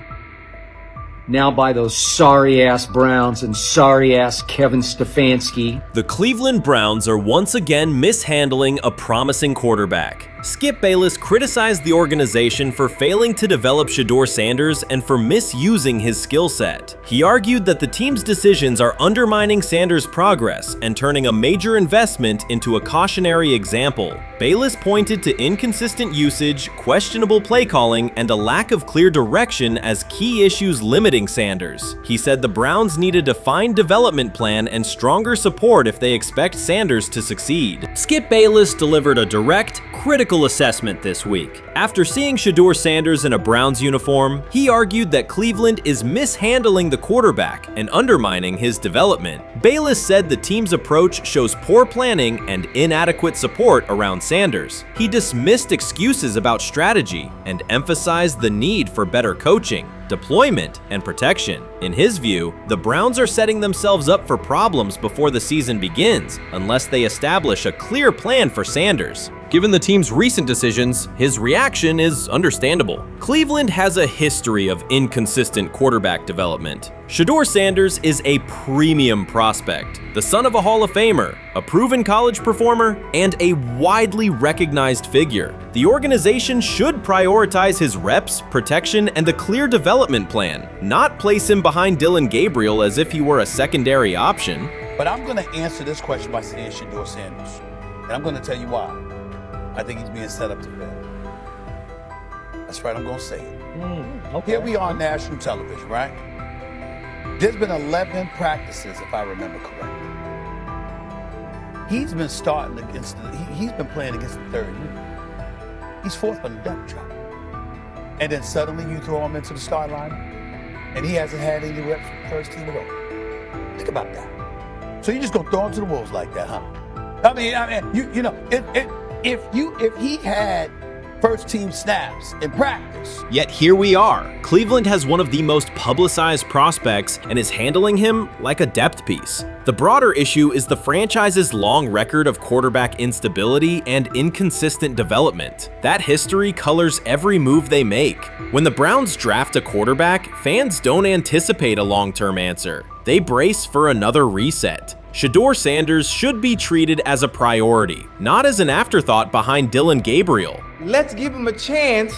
Now by those sorry-ass Browns and sorry-ass Kevin Stefanski. The Cleveland Browns are once again mishandling a promising quarterback. Skip Bayless criticized the organization for failing to develop Shedeur Sanders and for misusing his skill set. He argued that the team's decisions are undermining Sanders' progress and turning a major investment into a cautionary example. Bayless pointed to inconsistent usage, questionable play calling, and a lack of clear direction as key issues limiting Sanders. He said the Browns need a defined development plan and stronger support if they expect Sanders to succeed. Skip Bayless delivered a direct, critical assessment this week. After seeing Shedeur Sanders in a Browns uniform, he argued that Cleveland is mishandling the quarterback and undermining his development. Bayless said the team's approach shows poor planning and inadequate support around Sanders. He dismissed excuses about strategy and emphasized the need for better coaching, deployment, and protection. In his view, the Browns are setting themselves up for problems before the season begins unless they establish a clear plan for Sanders. Given the team's recent decisions, his reaction is understandable. Cleveland has a history of inconsistent quarterback development. Shedeur Sanders is a premium prospect, the son of a Hall of Famer, a proven college performer, and a widely recognized figure. The organization should prioritize his reps, protection, and a clear development plan, not place him behind Dillon Gabriel as if he were a secondary option. But I'm going to answer this question by saying Shedeur Sanders, and I'm going to tell you why. I think he's being set up to fail. That's right, I'm going to say it. Okay. Here we are on national television, right? There's been 11 practices, if I remember correctly. He's been starting against, he's been playing against the third unit. He's fourth on the depth chart. And then suddenly you throw him into the start line, and he hasn't had any reps for the first team at all. Think about that. So you're just going to throw him to the wolves like that, huh? I mean, you know, if he had first team snaps in practice. Yet here we are. Cleveland has one of the most publicized prospects and is handling him like a depth piece. The broader issue is the franchise's long record of quarterback instability and inconsistent development. That history colors every move they make. When the Browns draft a quarterback, fans don't anticipate a long-term answer. They brace for another reset. Shedeur Sanders should be treated as a priority, not as an afterthought behind Dillon Gabriel. Let's give him a chance.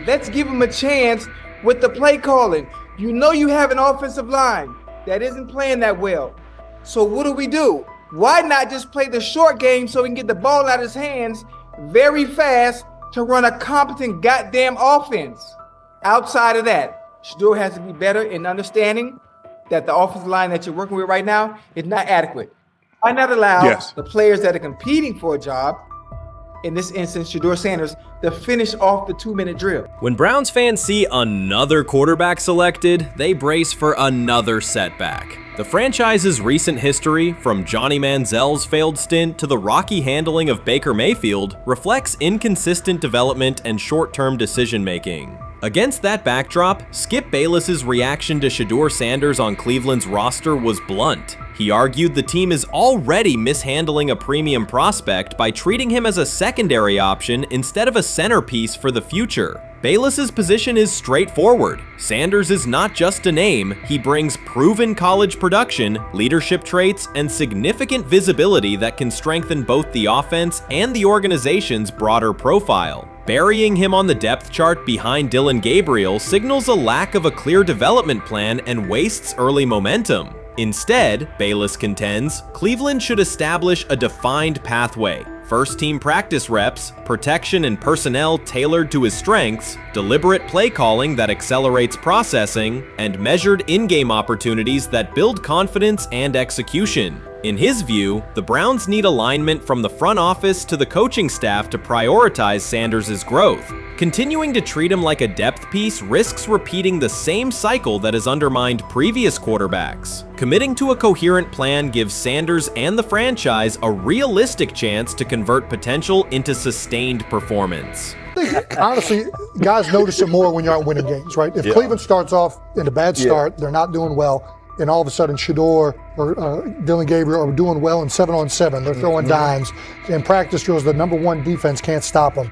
Let's give him a chance with the play calling. You know you have an offensive line that isn't playing that well. So what do? Why not just play the short game so he can get the ball out of his hands very fast to run a competent goddamn offense? Outside of that, Shedeur has to be better in understanding that the offensive line that you're working with right now is not adequate. Why not allow the players that are competing for a job, in this instance, Shedeur Sanders, to finish off the 2-minute drill? When Browns fans see another quarterback selected, they brace for another setback. The franchise's recent history, from Johnny Manziel's failed stint to the rocky handling of Baker Mayfield, reflects inconsistent development and short-term decision-making. Against that backdrop, Skip Bayless's reaction to Shedeur Sanders on Cleveland's roster was blunt. He argued the team is already mishandling a premium prospect by treating him as a secondary option instead of a centerpiece for the future. Bayless's position is straightforward. Sanders is not just a name, he brings proven college production, leadership traits, and significant visibility that can strengthen both the offense and the organization's broader profile. Burying him on the depth chart behind Dillon Gabriel signals a lack of a clear development plan and wastes early momentum. Instead, Bayless contends, Cleveland should establish a defined pathway. First-team practice reps, protection and personnel tailored to his strengths, deliberate play calling that accelerates processing, and measured in-game opportunities that build confidence and execution. In his view, the Browns need alignment from the front office to the coaching staff to prioritize Sanders' growth. Continuing to treat him like a depth piece risks repeating the same cycle that has undermined previous quarterbacks. Committing to a coherent plan gives Sanders and the franchise a realistic chance to convert potential into sustained performance. Honestly, guys notice it more when you're out winning games, right? If Cleveland starts off in a bad start, they're not doing well, and all of a sudden Shedeur or Dillon Gabriel are doing well in 7-on-7. They're throwing dimes. In practice drills, the number one defense can't stop them.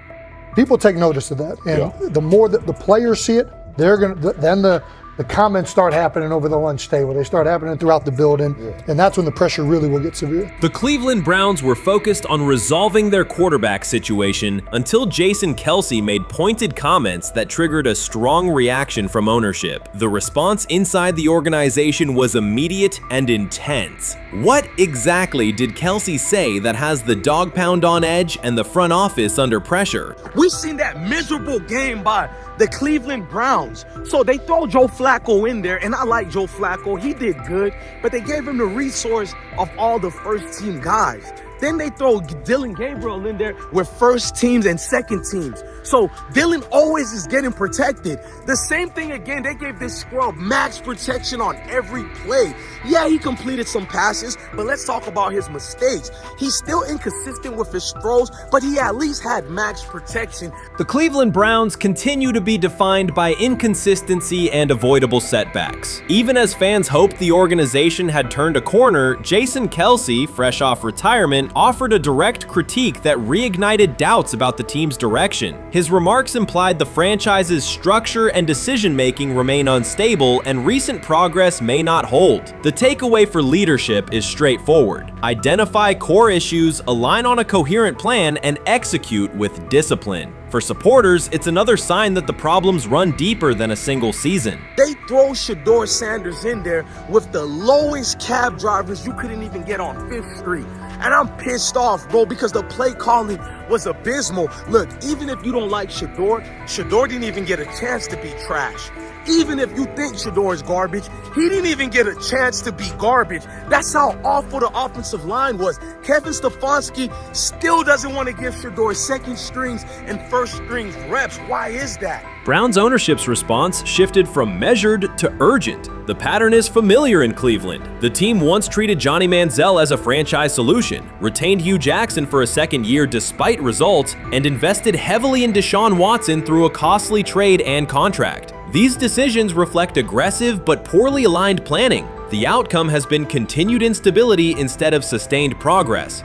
People take notice of that, and the more that the players see it, they're gonna. Then the comments start happening over the lunch table. They start happening throughout the building, and that's when the pressure really will get severe. The Cleveland Browns were focused on resolving their quarterback situation until Jason Kelce made pointed comments that triggered a strong reaction from ownership. The response inside the organization was immediate and intense. What exactly did Kelce say that has the dog pound on edge and the front office under pressure? We've seen that miserable game by the Cleveland Browns. So they throw Joe Flacco in there, and I like Joe Flacco. He did good, but they gave him the resource of all the first-team guys. Then they throw Dillon Gabriel in there with first teams and second teams. So Dillon always is getting protected. The same thing again, they gave this scrub max protection on every play. Yeah, he completed some passes, but let's talk about his mistakes. He's still inconsistent with his throws, but he at least had max protection. The Cleveland Browns continue to be defined by inconsistency and avoidable setbacks. Even as fans hoped the organization had turned a corner, Jason Kelce, fresh off retirement, offered a direct critique that reignited doubts about the team's direction. His remarks implied the franchise's structure and decision-making remain unstable and recent progress may not hold. The takeaway for leadership is straightforward. Identify core issues, align on a coherent plan, and execute with discipline. For supporters, it's another sign that the problems run deeper than a single season. They throw Shedeur Sanders in there with the lowest cab drivers you couldn't even get on 5th Street. And I'm pissed off, bro, because the play calling was abysmal. Look, even if you don't like Shedeur didn't even get a chance to be trash. Even if you think Shedeur is garbage, he didn't even get a chance to be garbage. That's how awful the offensive line was. Kevin Stefanski still doesn't want to give Shedeur second strings and first strings reps. Why is that? Browns ownership's response shifted from measured to urgent. The pattern is familiar in Cleveland. The team once treated Johnny Manziel as a franchise solution, retained Hugh Jackson for a second year despite results, and invested heavily in Deshaun Watson through a costly trade and contract. These decisions reflect aggressive but poorly aligned planning. The outcome has been continued instability instead of sustained progress.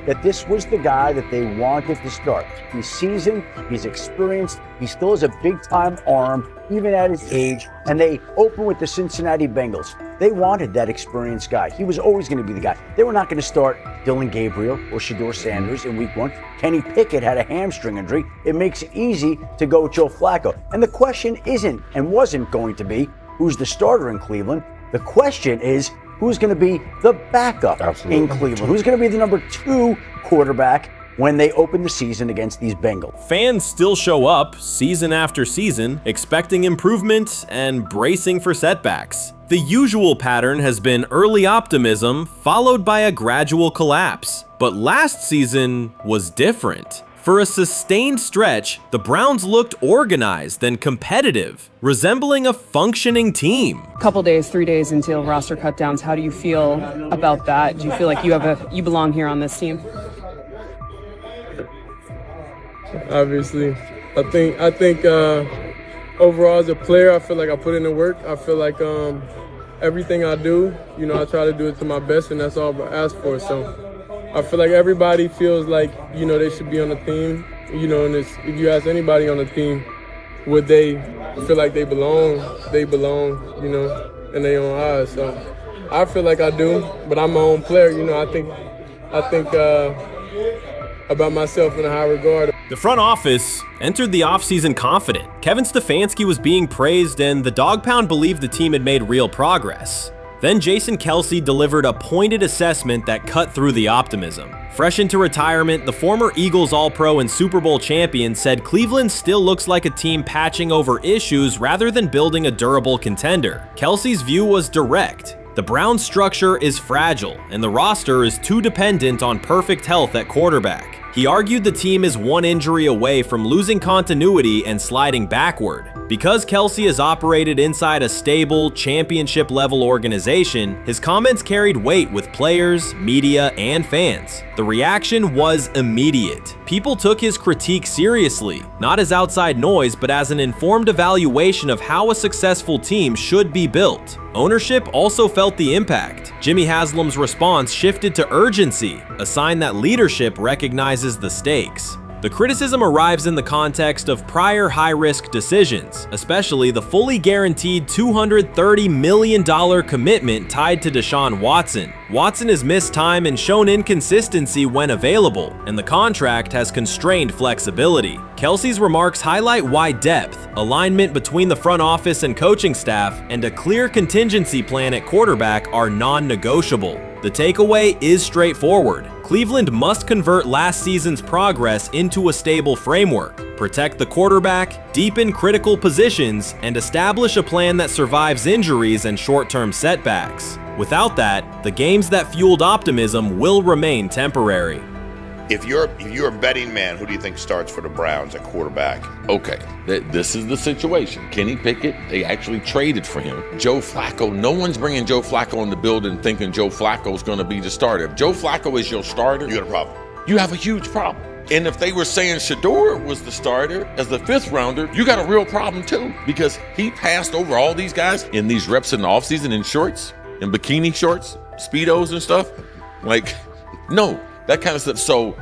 That this was the guy that they wanted to start. He's seasoned, he's experienced, he still has a big-time arm, even at his age, and they open with the Cincinnati Bengals. They wanted that experienced guy. He was always going to be the guy. They were not going to start Dillon Gabriel or Shedeur Sanders in week 1. Kenny Pickett had a hamstring injury. It makes it easy to go with Joe Flacco. And the question isn't and wasn't going to be who's the starter in Cleveland. The question is, who's going to be the backup in Cleveland? Who's going to be the number 2 quarterback when they open the season against these Bengals? Fans still show up season after season, expecting improvement and bracing for setbacks. The usual pattern has been early optimism followed by a gradual collapse. But last season was different. For a sustained stretch, the Browns looked organized and competitive, resembling a functioning team. Couple days, 3 days until roster cutdowns, how do you feel about that? Do you feel like you belong here on this team? Obviously, I think overall as a player, I feel like I put in the work. I feel like everything I do, I try to do it to my best, and that's all I ask for. So I feel like everybody feels like, they should be on the team, and if you ask anybody on the team, would they feel like they belong, in their own eyes. So I feel like I do, but I'm my own player, I think about myself in a high regard. The front office entered the offseason confident. Kevin Stefanski was being praised, and the Dog Pound believed the team had made real progress. Then Jason Kelce delivered a pointed assessment that cut through the optimism. Fresh into retirement, the former Eagles All-Pro and Super Bowl champion said Cleveland still looks like a team patching over issues rather than building a durable contender. Kelce's view was direct. The Browns' structure is fragile, and the roster is too dependent on perfect health at quarterback. He argued the team is one injury away from losing continuity and sliding backward. Because Kelce has operated inside a stable, championship-level organization, his comments carried weight with players, media, and fans. The reaction was immediate. People took his critique seriously, not as outside noise, but as an informed evaluation of how a successful team should be built. Ownership also felt the impact. Jimmy Haslam's response shifted to urgency, a sign that leadership recognizes the stakes. The criticism arrives in the context of prior high-risk decisions, especially the fully guaranteed $230 million commitment tied to Deshaun Watson. Watson has missed time and shown inconsistency when available, and the contract has constrained flexibility. Kelce's remarks highlight why depth, alignment between the front office and coaching staff, and a clear contingency plan at quarterback are non-negotiable. The takeaway is straightforward. Cleveland must convert last season's progress into a stable framework, protect the quarterback, deepen critical positions, and establish a plan that survives injuries and short-term setbacks. Without that, the games that fueled optimism will remain temporary. If you're a betting man, who do you think starts for the Browns at quarterback? Okay, this is the situation. Kenny Pickett, they actually traded for him. Joe Flacco, no one's bringing Joe Flacco in the building thinking Joe Flacco's going to be the starter. If Joe Flacco is your starter, you got a problem. You have a huge problem. And if they were saying Shedeur was the starter as the 5th rounder, you got a real problem too, because he passed over all these guys in these reps in the offseason in shorts, in bikini shorts, Speedos and stuff. Like, no. That kind of stuff. So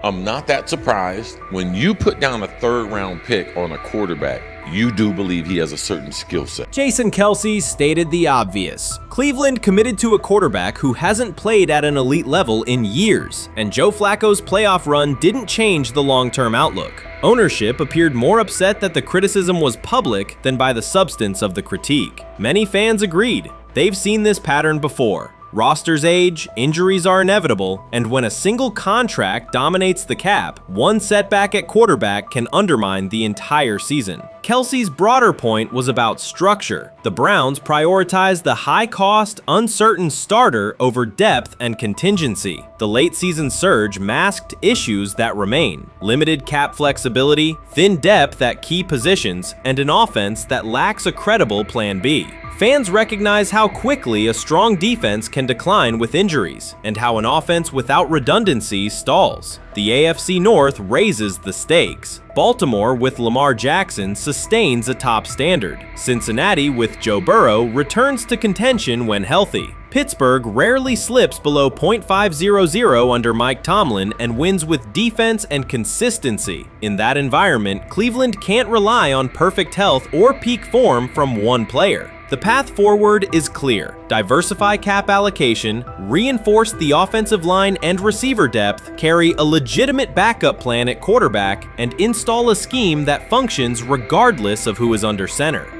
I'm not that surprised when you put down a 3rd round pick on a quarterback. You do believe he has a certain skill set. Jason Kelce stated the obvious. Cleveland committed to a quarterback who hasn't played at an elite level in years, and Joe Flacco's playoff run didn't change the long-term outlook. Ownership appeared more upset that the criticism was public than by the substance of the critique. Many fans agreed. They've seen this pattern before. Rosters age, injuries are inevitable, and when a single contract dominates the cap, one setback at quarterback can undermine the entire season. Kelce's broader point was about structure. The Browns prioritized the high-cost, uncertain starter over depth and contingency. The late-season surge masked issues that remain: limited cap flexibility, thin depth at key positions, and an offense that lacks a credible plan B. Fans recognize how quickly a strong defense can decline with injuries, and how an offense without redundancy stalls. The AFC North raises the stakes. Baltimore with Lamar Jackson sustains a top standard. Cincinnati with Joe Burrow returns to contention when healthy. Pittsburgh rarely slips below .500 under Mike Tomlin and wins with defense and consistency. In that environment, Cleveland can't rely on perfect health or peak form from one player. The path forward is clear. Diversify cap allocation, reinforce the offensive line and receiver depth, carry a legitimate backup plan at quarterback, and install a scheme that functions regardless of who is under center.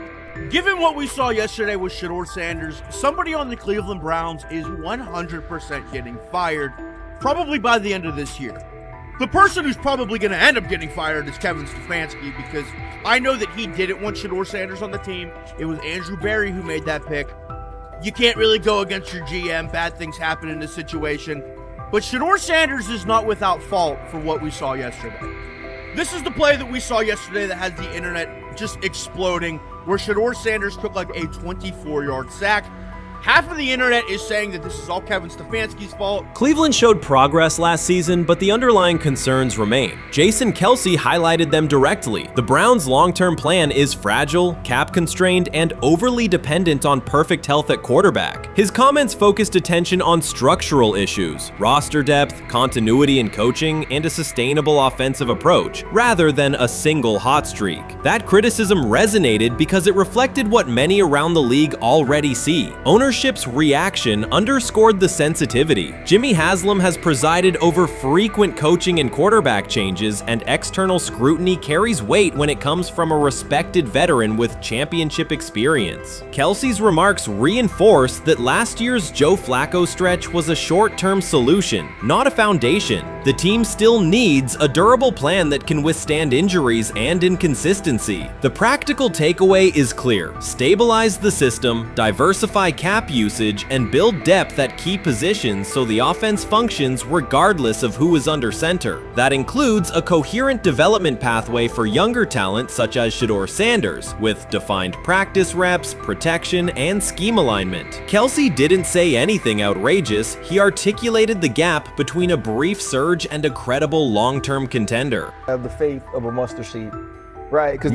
Given what we saw yesterday with Shedeur Sanders, somebody on the Cleveland Browns is 100% getting fired, probably by the end of this year. The person who's probably going to end up getting fired is Kevin Stefanski, because I know that he didn't want Shedeur Sanders on the team. It was Andrew Berry who made that pick. You can't really go against your GM. Bad things happen in this situation. But Shedeur Sanders is not without fault for what we saw yesterday. This is the play that we saw yesterday that had the internet just exploding, where Shedeur Sanders took like a 24-yard sack. Half of the internet is saying that this is all Kevin Stefanski's fault. Cleveland showed progress last season, but the underlying concerns remain. Jason Kelce highlighted them directly. The Browns' long-term plan is fragile, cap-constrained, and overly dependent on perfect health at quarterback. His comments focused attention on structural issues, roster depth, continuity in coaching, and a sustainable offensive approach, rather than a single hot streak. That criticism resonated because it reflected what many around the league already see. Ownership's reaction underscored the sensitivity. Jimmy Haslam has presided over frequent coaching and quarterback changes, and external scrutiny carries weight when it comes from a respected veteran with championship experience. Kelce's remarks reinforce that last year's Joe Flacco stretch was a short-term solution, not a foundation. The team still needs a durable plan that can withstand injuries and inconsistency. The practical takeaway is clear: stabilize the system, diversify cap usage, and build depth at key positions so the offense functions regardless of who is under center. That includes a coherent development pathway for younger talent such as Shedeur Sanders, with defined practice reps, protection, and scheme alignment. Kelce didn't say anything outrageous. He articulated the gap between a brief surge and a credible long-term contender. I have the faith of a mustard seed. right? Because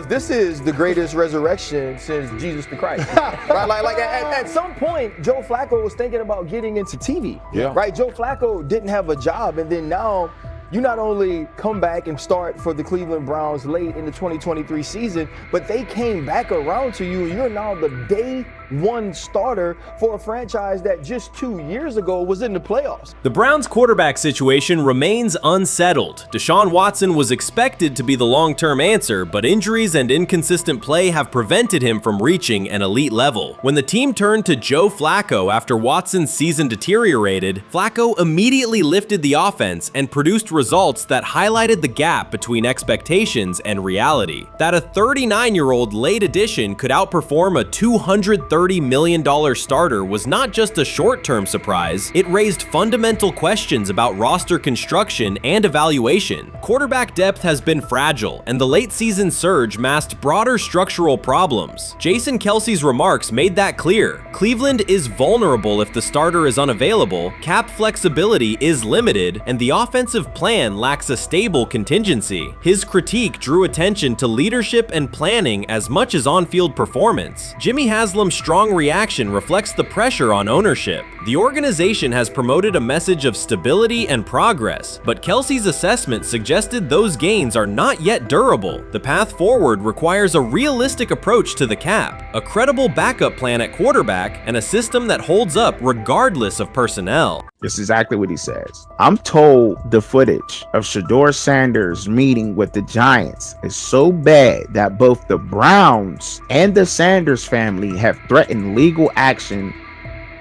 this is the greatest resurrection since Jesus the Christ, right? Like at some point, Joe Flacco was thinking about getting into TV, right? Joe Flacco didn't have a job, and then now you not only come back and start for the Cleveland Browns late in the 2023 season, but they came back around to you, and you're now the day one starter for a franchise that just 2 years ago was in the playoffs. The Browns' quarterback situation remains unsettled. Deshaun Watson was expected to be the long-term answer, but injuries and inconsistent play have prevented him from reaching an elite level. When the team turned to Joe Flacco after Watson's season deteriorated, Flacco immediately lifted the offense and produced results that highlighted the gap between expectations and reality. That a 39-year-old late addition could outperform a $230 million starter was not just a short-term surprise, it raised fundamental questions about roster construction and evaluation. Quarterback depth has been fragile, and the late-season surge masked broader structural problems. Jason Kelce's remarks made that clear. Cleveland is vulnerable if the starter is unavailable, cap flexibility is limited, and the offensive plan lacks a stable contingency. His critique drew attention to leadership and planning as much as on-field performance. Jimmy Haslam's strong reaction reflects the pressure on ownership. The organization has promoted a message of stability and progress, but Kelce's assessment suggested those gains are not yet durable. The path forward requires a realistic approach to the cap, a credible backup plan at quarterback, and a system that holds up regardless of personnel. This is exactly what he says. I'm told the footage of Shedeur Sanders meeting with the Giants is so bad that both the Browns and the Sanders family have threatened legal action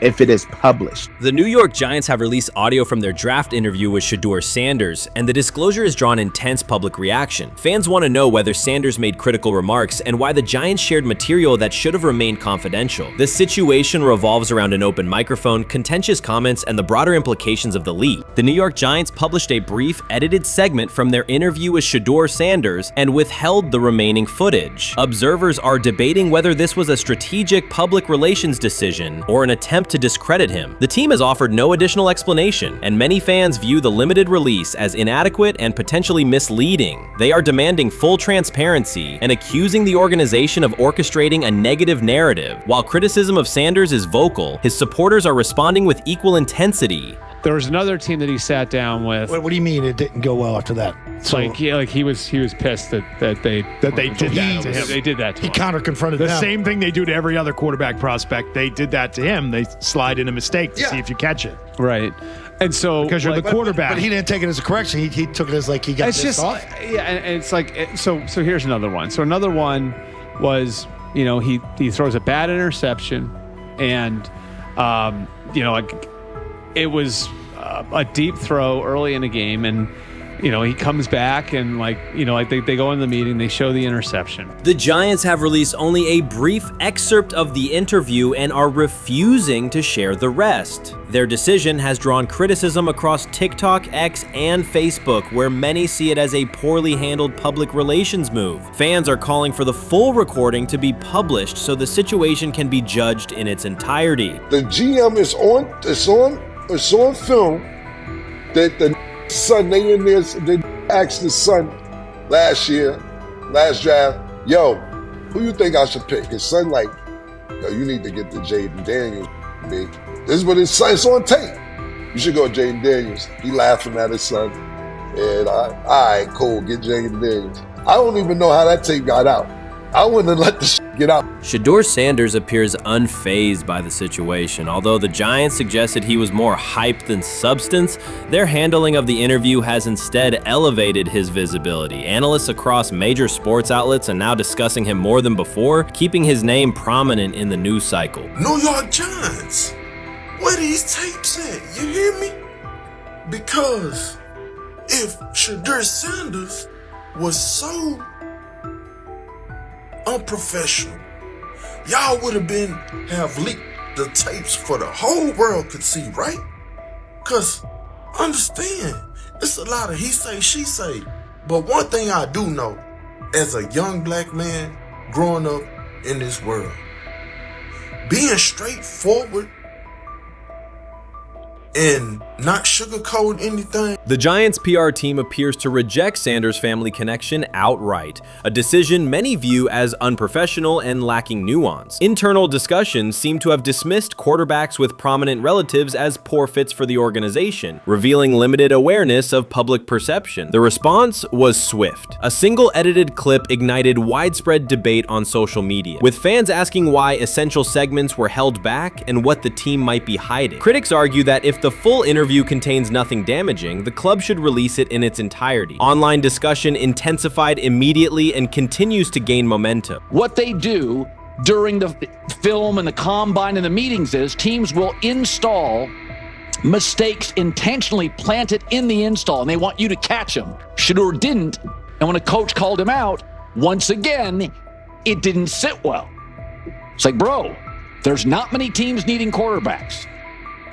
if it is published. The New York Giants have released audio from their draft interview with Shedeur Sanders, and the disclosure has drawn intense public reaction. Fans want to know whether Sanders made critical remarks and why the Giants shared material that should have remained confidential. The situation revolves around an open microphone, contentious comments, and the broader implications of the leak. The New York Giants published a brief, edited segment from their interview with Shedeur Sanders and withheld the remaining footage. Observers are debating whether this was a strategic public relations decision or an attempt to discredit him. The team has offered no additional explanation, and many fans view the limited release as inadequate and potentially misleading. They are demanding full transparency and accusing the organization of orchestrating a negative narrative. While criticism of Sanders is vocal, his supporters are responding with equal intensity. There was another team that he sat down with. What do you mean it didn't go well after that? So, he was pissed that they did that to him. They did that to him. He counter-confronted them. The same thing they do to every other quarterback prospect. They did that to him. They slide in a mistake to see if you catch it. Right. And so because you're the quarterback. But he didn't take it as a correction. He took it as like he got pissed off. Yeah, and it's like so here's another one. So another one was, he throws a bad interception, and it was a deep throw early in the game, and he comes back and they go in the meeting, they show the interception. The Giants have released only a brief excerpt of the interview and are refusing to share the rest. Their decision has drawn criticism across TikTok, X, and Facebook, where many see it as a poorly handled public relations move. Fans are calling for the full recording to be published so the situation can be judged in its entirety. The GM is on film that the son, they asked the son last draft, who you think I should pick? His son you need to get the Jaden Daniels, big. This is what his son, it's on tape. You should go Jaden Daniels. He laughing at his son. And all right, cool, get Jaden Daniels. I don't even know how that tape got out. I wouldn't have let the get out. Shedeur Sanders appears unfazed by the situation. Although the Giants suggested he was more hype than substance, their handling of the interview has instead elevated his visibility. Analysts across major sports outlets are now discussing him more than before, keeping his name prominent in the news cycle. New York Giants, where these tapes at? You hear me? Because if Shedeur Sanders was so unprofessional, y'all would have leaked the tapes for the whole world could see, right? Cause understand, it's a lot of he say, she say. But one thing I do know, as a young black man growing up in this world, being straightforward and not sugarcoat anything. The Giants' PR team appears to reject Sanders' family connection outright, a decision many view as unprofessional and lacking nuance. Internal discussions seem to have dismissed quarterbacks with prominent relatives as poor fits for the organization, revealing limited awareness of public perception. The response was swift. A single edited clip ignited widespread debate on social media, with fans asking why essential segments were held back and what the team might be hiding. Critics argue that if the full interview contains nothing damaging, the club should release it in its entirety. Online discussion intensified immediately and continues to gain momentum. What they do during the film and the combine and the meetings is teams will install mistakes intentionally planted in the install, and they want you to catch them. Shedeur didn't, and when a coach called him out, once again, it didn't sit well. It's like, bro, there's not many teams needing quarterbacks,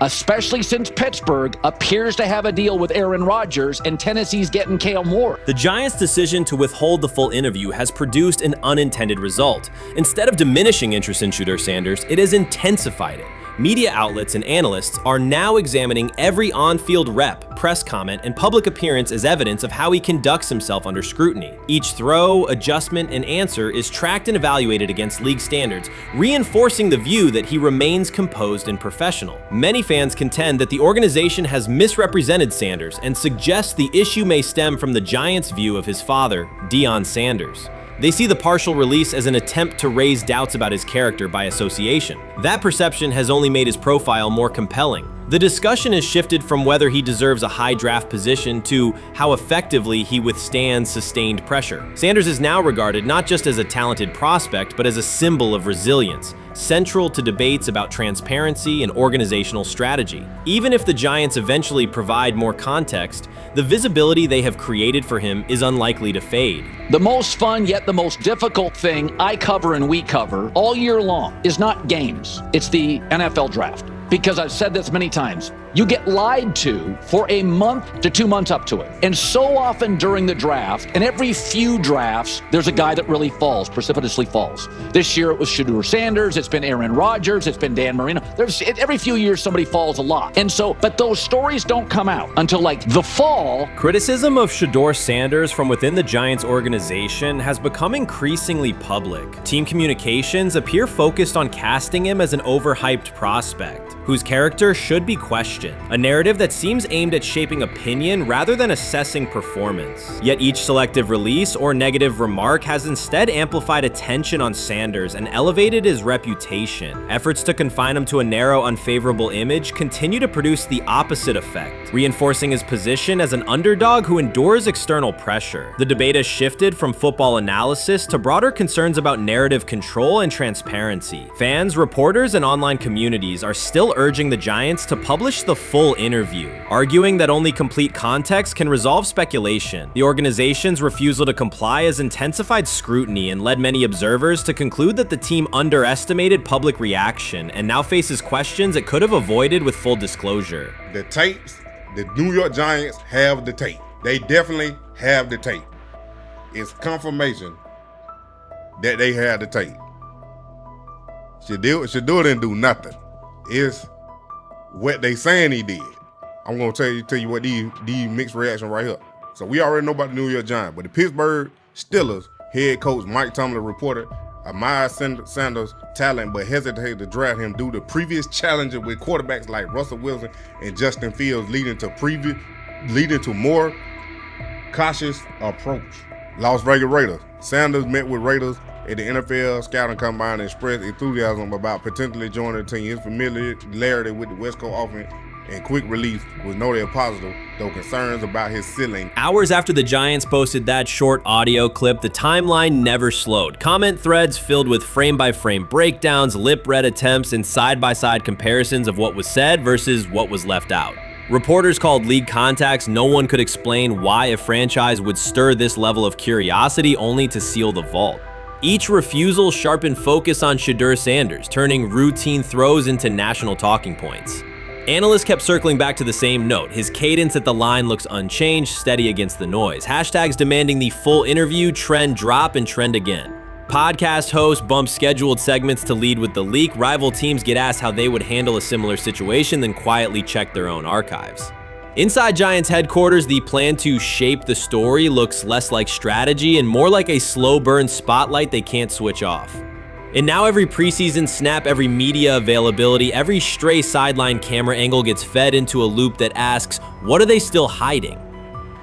especially since Pittsburgh appears to have a deal with Aaron Rodgers and Tennessee's getting Kale Moore. The Giants' decision to withhold the full interview has produced an unintended result. Instead of diminishing interest in Shedeur Sanders, it has intensified it. Media outlets and analysts are now examining every on-field rep, press comment, and public appearance as evidence of how he conducts himself under scrutiny. Each throw, adjustment, and answer is tracked and evaluated against league standards, reinforcing the view that he remains composed and professional. Many fans contend that the organization has misrepresented Sanders and suggest the issue may stem from the Giants' view of his father, Deion Sanders. They see the partial release as an attempt to raise doubts about his character by association. That perception has only made his profile more compelling. The discussion has shifted from whether he deserves a high draft position to how effectively he withstands sustained pressure. Sanders is now regarded not just as a talented prospect, but as a symbol of resilience, central to debates about transparency and organizational strategy. Even if the Giants eventually provide more context, the visibility they have created for him is unlikely to fade. The most fun yet the most difficult thing I cover and we cover all year long is not games. It's the NFL draft. Because I've said this many times, you get lied to for a month to 2 months up to it. And so often during the draft, and every few drafts, there's a guy that really falls, precipitously falls. This year it was Shedeur Sanders, it's been Aaron Rodgers, it's been Dan Marino. Every few years somebody falls a lot. And so, but those stories don't come out until like the fall. Criticism of Shedeur Sanders from within the Giants organization has become increasingly public. Team communications appear focused on casting him as an overhyped prospect, whose character should be questioned, a narrative that seems aimed at shaping opinion rather than assessing performance. Yet each selective release or negative remark has instead amplified attention on Sanders and elevated his reputation. Efforts to confine him to a narrow, unfavorable image continue to produce the opposite effect, reinforcing his position as an underdog who endures external pressure. The debate has shifted from football analysis to broader concerns about narrative control and transparency. Fans, reporters, and online communities are still urging the Giants to publish the full interview, arguing that only complete context can resolve speculation. The organization's refusal to comply has intensified scrutiny and led many observers to conclude that the team underestimated public reaction and now faces questions it could have avoided with full disclosure. The tapes, the New York Giants have the tape. They definitely have the tape. It's confirmation that they had the tape. Shedeur didn't do nothing. It's what they saying he did. I'm gonna tell you what these mixed reaction right here. So we already know about the New York Giants, but the Pittsburgh Steelers head coach Mike Tomlin reported Miles Sanders' talent, but hesitated to draft him due to previous challenges with quarterbacks like Russell Wilson and Justin Fields, leading to more cautious approach. Las Vegas Raiders. Sanders met with Raiders at the NFL scouting combine and expressed enthusiasm about potentially joining the team. His familiarity with the West Coast offense and quick release was noted positive, though concerns about his ceiling. Hours after the Giants posted that short audio clip, the timeline never slowed. Comment threads filled with frame-by-frame breakdowns, lip-read attempts, and side-by-side comparisons of what was said versus what was left out. Reporters called league contacts. No one could explain why a franchise would stir this level of curiosity only to seal the vault. Each refusal sharpened focus on Shedeur Sanders, turning routine throws into national talking points. Analysts kept circling back to the same note. His cadence at the line looks unchanged, steady against the noise. Hashtags demanding the full interview, trend drop, and trend again. Podcast hosts bump scheduled segments to lead with the leak. Rival teams get asked how they would handle a similar situation, then quietly check their own archives. Inside Giants headquarters, the plan to shape the story looks less like strategy and more like a slow burn spotlight they can't switch off. And now every preseason snap, every media availability, every stray sideline camera angle gets fed into a loop that asks, what are they still hiding?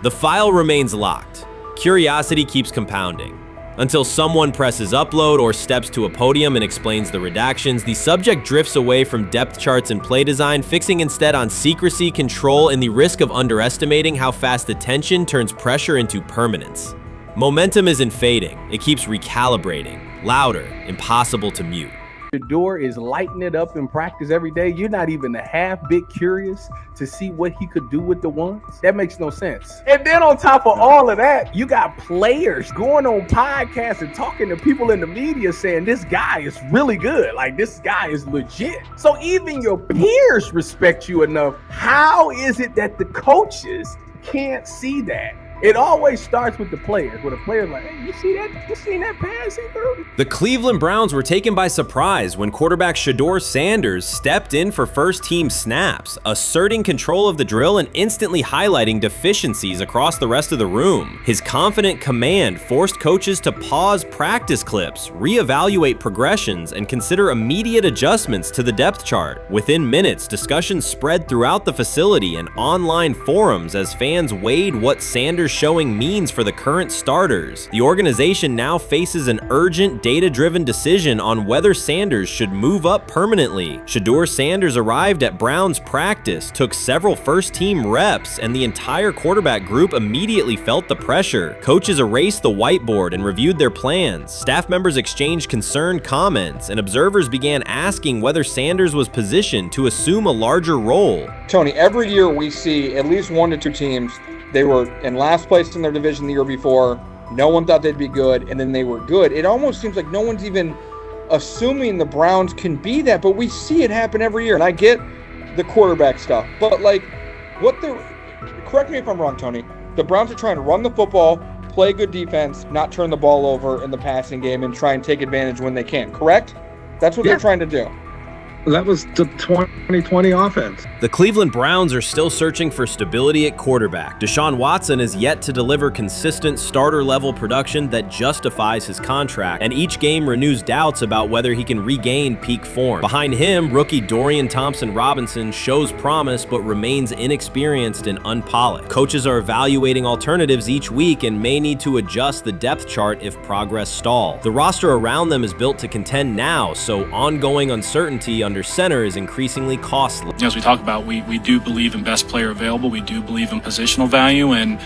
The file remains locked. Curiosity keeps compounding. Until someone presses upload or steps to a podium and explains the redactions, the subject drifts away from depth charts and play design, fixing instead on secrecy, control, and the risk of underestimating how fast attention turns pressure into permanence. Momentum isn't fading, it keeps recalibrating, louder, impossible to mute. Shedeur is lighting it up in practice every day. You're not even a half bit curious to see what he could do with the ones. That makes no sense. And then on top of all of that, you got players going on podcasts and talking to people in the media saying this guy is really good. Like, this guy is legit. So even your peers respect you enough. How is it that the coaches can't see that? It always starts with the players, where the player's like, hey, you see that? You seen that pass he threw? The Cleveland Browns were taken by surprise when quarterback Shedeur Sanders stepped in for first-team snaps, asserting control of the drill and instantly highlighting deficiencies across the rest of the room. His confident command forced coaches to pause practice clips, reevaluate progressions, and consider immediate adjustments to the depth chart. Within minutes, discussions spread throughout the facility and online forums as fans weighed what Sanders showing means for the current starters. The organization now faces an urgent, data-driven decision on whether Sanders should move up permanently. Shedeur Sanders arrived at Browns practice, took several first-team reps, and the entire quarterback group immediately felt the pressure. Coaches erased the whiteboard and reviewed their plans. Staff members exchanged concerned comments, and observers began asking whether Sanders was positioned to assume a larger role. Tony, every year we see at least 1 to 2 teams. They were in last place in their division the year before. No one thought they'd be good, and then they were good. It almost seems like no one's even assuming the Browns can be that, but we see it happen every year. And I get the quarterback stuff, but like, correct me if I'm wrong, Tony. The Browns are trying to run the football, play good defense, not turn the ball over in the passing game, and try and take advantage when they can, correct? That's what they're trying to do. That was the 2020 offense. The Cleveland Browns are still searching for stability at quarterback. Deshaun Watson is yet to deliver consistent starter-level production that justifies his contract, and each game renews doubts about whether he can regain peak form. Behind him, rookie Dorian Thompson-Robinson shows promise but remains inexperienced and unpolished. Coaches are evaluating alternatives each week and may need to adjust the depth chart if progress stalls. The roster around them is built to contend now, so ongoing uncertainty under center is increasingly costly. As we talk about, we do believe in best player available. We do believe in positional value, and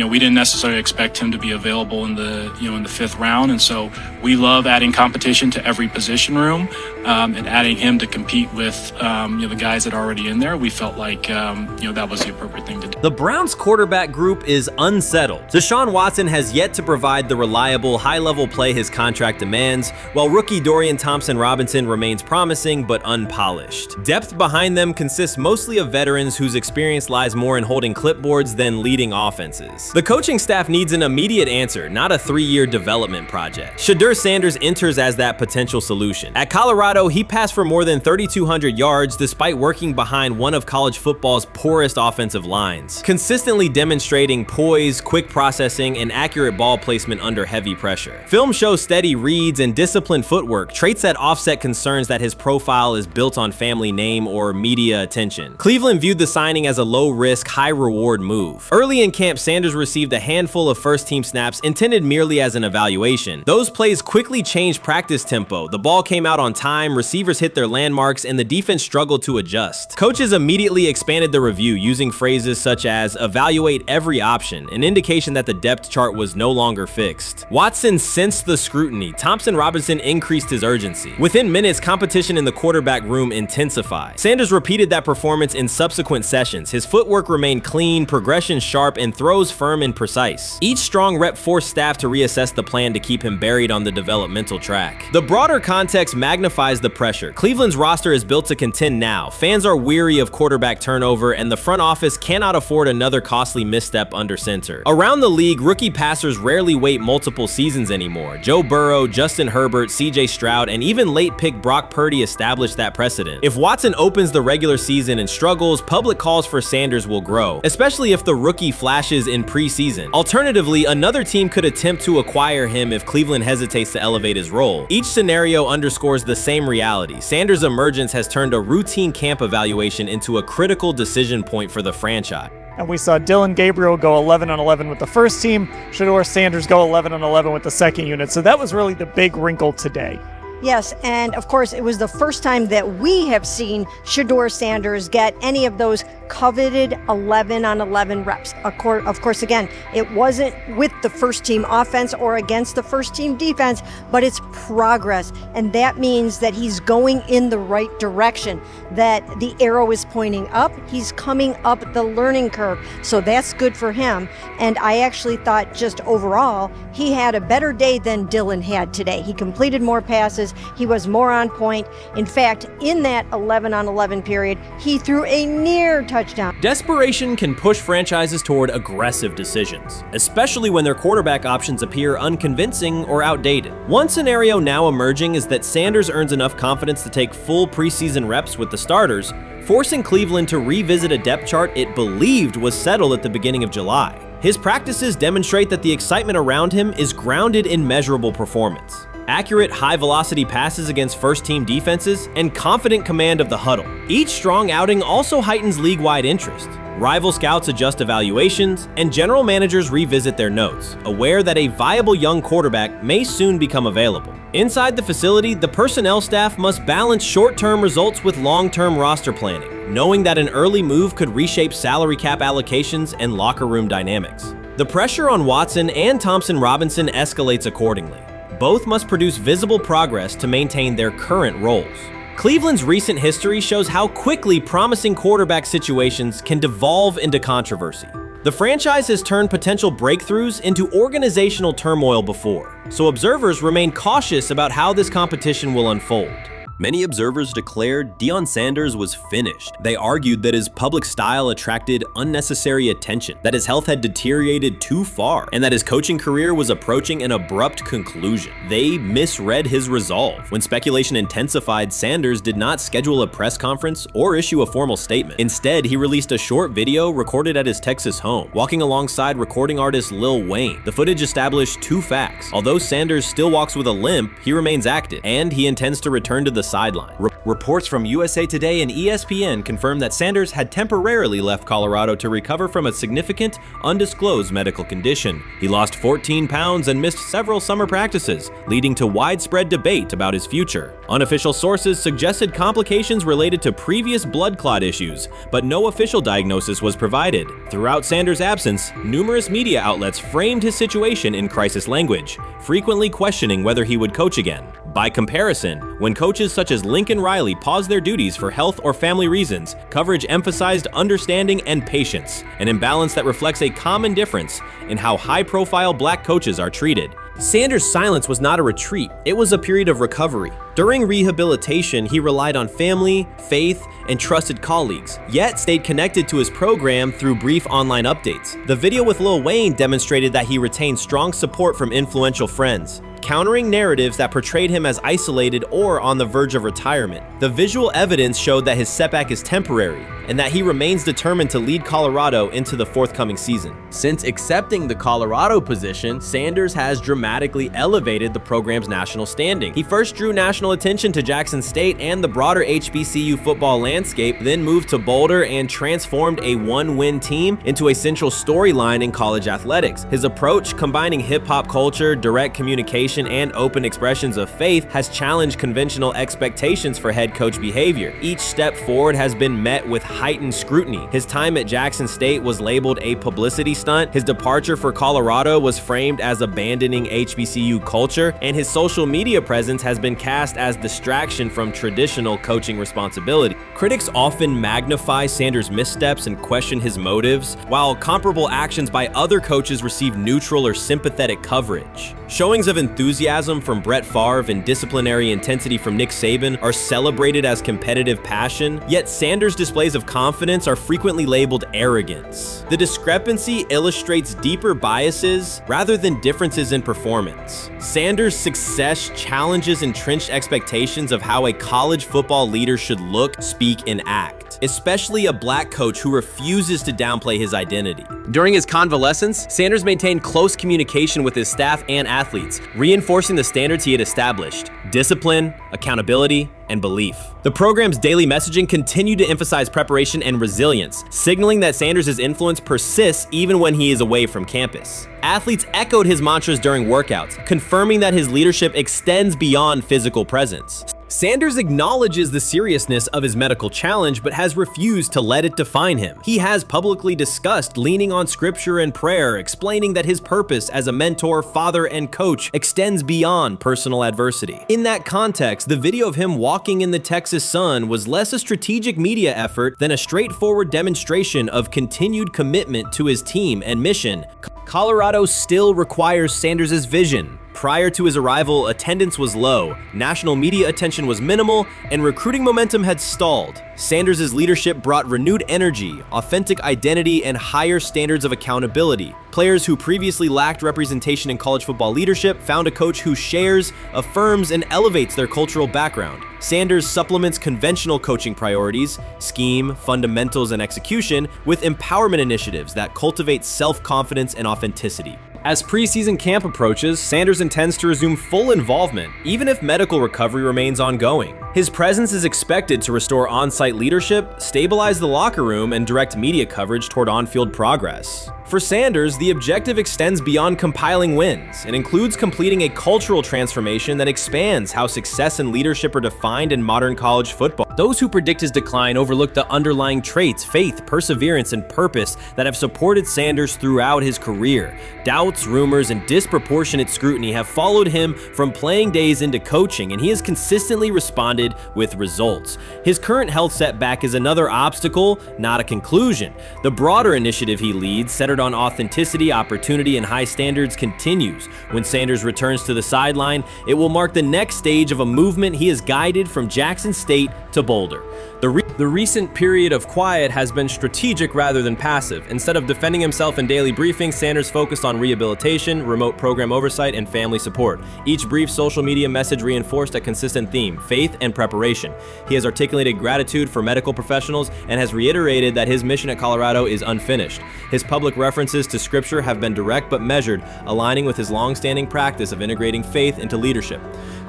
we didn't necessarily expect him to be available in the in the 5th round, and so we love adding competition to every position room and adding him to compete with the guys that are already in there. We felt like that was the appropriate thing to do. The Browns quarterback group is unsettled. Deshaun Watson has yet to provide the reliable, high-level play his contract demands, while rookie Dorian Thompson-Robinson remains promising but unpolished. Depth behind them consists mostly of veterans whose experience lies more in holding clipboards than leading offenses. The coaching staff needs an immediate answer, not a 3-year development project. Shedeur Sanders enters as that potential solution. At Colorado, he passed for more than 3,200 yards despite working behind one of college football's poorest offensive lines, consistently demonstrating poise, quick processing, and accurate ball placement under heavy pressure. Film shows steady reads and disciplined footwork, traits that offset concerns that his profile is built on family name or media attention. Cleveland viewed the signing as a low-risk, high-reward move. Early in camp, Sanders received a handful of first-team snaps intended merely as an evaluation. Those plays quickly changed practice tempo. The ball came out on time, receivers hit their landmarks, and the defense struggled to adjust. Coaches immediately expanded the review using phrases such as evaluate every option, an indication that the depth chart was no longer fixed. Watson sensed the scrutiny. Thompson-Robinson increased his urgency. Within minutes, competition in the quarterback room intensified. Sanders repeated that performance in subsequent sessions. His footwork remained clean, progression sharp, and throws firm and precise. Each strong rep forced staff to reassess the plan to keep him buried on the developmental track. The broader context magnifies the pressure. Cleveland's roster is built to contend now. Fans are weary of quarterback turnover, and the front office cannot afford another costly misstep under center. Around the league, rookie passers rarely wait multiple seasons anymore. Joe Burrow, Justin Herbert, CJ Stroud, and even late pick Brock Purdy established that precedent. If Watson opens the regular season and struggles, public calls for Sanders will grow, especially if the rookie flashes in preseason. Alternatively, another team could attempt to acquire him if Cleveland hesitates to elevate his role. Each scenario underscores the same reality. Sanders' emergence has turned a routine camp evaluation into a critical decision point for the franchise. And we saw Dillon Gabriel go 11-11 with the first team, Shedeur Sanders go 11-11 with the second unit. So that was really the big wrinkle today. Yes, and of course, it was the first time that we have seen Shedeur Sanders get any of those coveted 11-on-11 reps. Of course, again, it wasn't with the first team offense or against the first team defense, but it's progress. And that means that he's going in the right direction, that the arrow is pointing up. He's coming up the learning curve. So that's good for him. And I actually thought just overall, he had a better day than Dillon had today. He completed more passes. He was more on point. In fact, in that 11-on-11 period, he threw a near touchdown. Desperation can push franchises toward aggressive decisions, especially when their quarterback options appear unconvincing or outdated. One scenario now emerging is that Sanders earns enough confidence to take full preseason reps with the starters, forcing Cleveland to revisit a depth chart it believed was settled at the beginning of July. His practices demonstrate that the excitement around him is grounded in measurable performance. Accurate, high-velocity passes against first-team defenses, and confident command of the huddle. Each strong outing also heightens league-wide interest. Rival scouts adjust evaluations, and general managers revisit their notes, aware that a viable young quarterback may soon become available. Inside the facility, the personnel staff must balance short-term results with long-term roster planning, knowing that an early move could reshape salary cap allocations and locker room dynamics. The pressure on Watson and Thompson Robinson escalates accordingly. Both must produce visible progress to maintain their current roles. Cleveland's recent history shows how quickly promising quarterback situations can devolve into controversy. The franchise has turned potential breakthroughs into organizational turmoil before, so observers remain cautious about how this competition will unfold. Many observers declared Deion Sanders was finished. They argued that his public style attracted unnecessary attention, that his health had deteriorated too far, and that his coaching career was approaching an abrupt conclusion. They misread his resolve. When speculation intensified, Sanders did not schedule a press conference or issue a formal statement. Instead, he released a short video recorded at his Texas home, walking alongside recording artist Lil Wayne. The footage established two facts. Although Sanders still walks with a limp, he remains active, and he intends to return to the sideline. Reports from USA Today and ESPN confirm that Sanders had temporarily left Colorado to recover from a significant, undisclosed medical condition. He lost 14 pounds and missed several summer practices, leading to widespread debate about his future. Unofficial sources suggested complications related to previous blood clot issues, but no official diagnosis was provided. Throughout Sanders' absence, numerous media outlets framed his situation in crisis language, frequently questioning whether he would coach again. By comparison, when coaches such as Lincoln Riley paused their duties for health or family reasons, coverage emphasized understanding and patience, an imbalance that reflects a common difference in how high-profile black coaches are treated. Sanders' silence was not a retreat, it was a period of recovery. During rehabilitation, he relied on family, faith, and trusted colleagues, yet stayed connected to his program through brief online updates. The video with Lil Wayne demonstrated that he retained strong support from influential friends, countering narratives that portrayed him as isolated or on the verge of retirement. The visual evidence showed that his setback is temporary, and that he remains determined to lead Colorado into the forthcoming season. Since accepting the Colorado position, Sanders has dramatically elevated the program's national standing. He first drew national attention to Jackson State and the broader HBCU football landscape, then moved to Boulder and transformed a one-win team into a central storyline in college athletics. His approach, combining hip-hop culture, direct communication, revelation and open expressions of faith has challenged conventional expectations for head coach behavior. Each step forward has been met with heightened scrutiny. His time at Jackson State was labeled a publicity stunt. His departure for Colorado was framed as abandoning HBCU culture, and his social media presence has been cast as distraction from traditional coaching responsibility. Critics often magnify Sanders' missteps and question his motives, while comparable actions by other coaches receive neutral or sympathetic coverage. Showings of enthusiasm from Brett Favre and disciplinary intensity from Nick Saban are celebrated as competitive passion, yet Sanders' displays of confidence are frequently labeled arrogance. The discrepancy illustrates deeper biases rather than differences in performance. Sanders' success challenges entrenched expectations of how a college football leader should look, speak, and act, especially a black coach who refuses to downplay his identity. During his convalescence, Sanders maintained close communication with his staff and athletes, reinforcing the standards he had established: discipline, accountability, and belief. The program's daily messaging continued to emphasize preparation and resilience, signaling that Sanders' influence persists even when he is away from campus. Athletes echoed his mantras during workouts, confirming that his leadership extends beyond physical presence. Sanders acknowledges the seriousness of his medical challenge, but has refused to let it define him. He has publicly discussed leaning on scripture and prayer, explaining that his purpose as a mentor, father, and coach extends beyond personal adversity. In that context, the video of him walking in the Texas sun was less a strategic media effort than a straightforward demonstration of continued commitment to his team and mission. Colorado still requires Sanders' vision. Prior to his arrival, attendance was low, national media attention was minimal, and recruiting momentum had stalled. Sanders' leadership brought renewed energy, authentic identity, and higher standards of accountability. Players who previously lacked representation in college football leadership found a coach who shares, affirms, and elevates their cultural background. Sanders supplements conventional coaching priorities, scheme, fundamentals, and execution with empowerment initiatives that cultivate self-confidence and authenticity. As preseason camp approaches, Sanders intends to resume full involvement, even if medical recovery remains ongoing. His presence is expected to restore on-site leadership, stabilize the locker room, and direct media coverage toward on-field progress. For Sanders, the objective extends beyond compiling wins. It includes completing a cultural transformation that expands how success and leadership are defined in modern college football. Those who predict his decline overlook the underlying traits, faith, perseverance, and purpose that have supported Sanders throughout his career. Doubts, rumors, and disproportionate scrutiny have followed him from playing days into coaching, and he has consistently responded with results. His current health setback is another obstacle, not a conclusion. The broader initiative he leads, centered on authenticity, opportunity, and high standards, continues. When Sanders returns to the sideline, it will mark the next stage of a movement he has guided from Jackson State to Boulder. The recent period of quiet has been strategic rather than passive. Instead of defending himself in daily briefings, Sanders focused on rehabilitation, remote program oversight, and family support. Each brief social media message reinforced a consistent theme: faith and preparation. He has articulated gratitude for medical professionals and has reiterated that his mission at Colorado is unfinished. His public references to scripture have been direct but measured, aligning with his long-standing practice of integrating faith into leadership.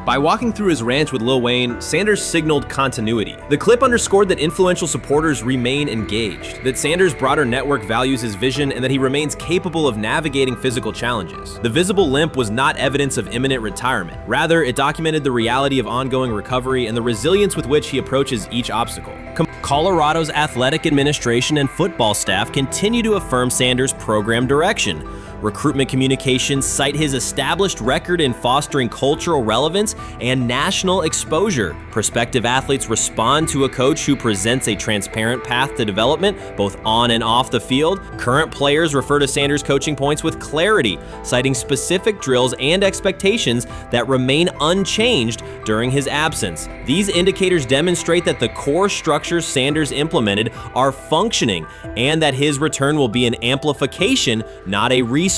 By walking through his ranch with Lil Wayne, Sanders signaled continuity. The clip underscored that influential supporters remain engaged, that Sanders' broader network values his vision, and that he remains capable of navigating physical challenges. The visible limp was not evidence of imminent retirement. Rather, it documented the reality of ongoing recovery and the resilience with which he approaches each obstacle. Colorado's athletic administration and football staff continue to affirm Sanders' program direction. Recruitment communications cite his established record in fostering cultural relevance and national exposure. Prospective athletes respond to a coach who presents a transparent path to development, both on and off the field. Current players refer to Sanders' coaching points with clarity, citing specific drills and expectations that remain unchanged during his absence. These indicators demonstrate that the core structures Sanders implemented are functioning, and that his return will be an amplification, not a restart.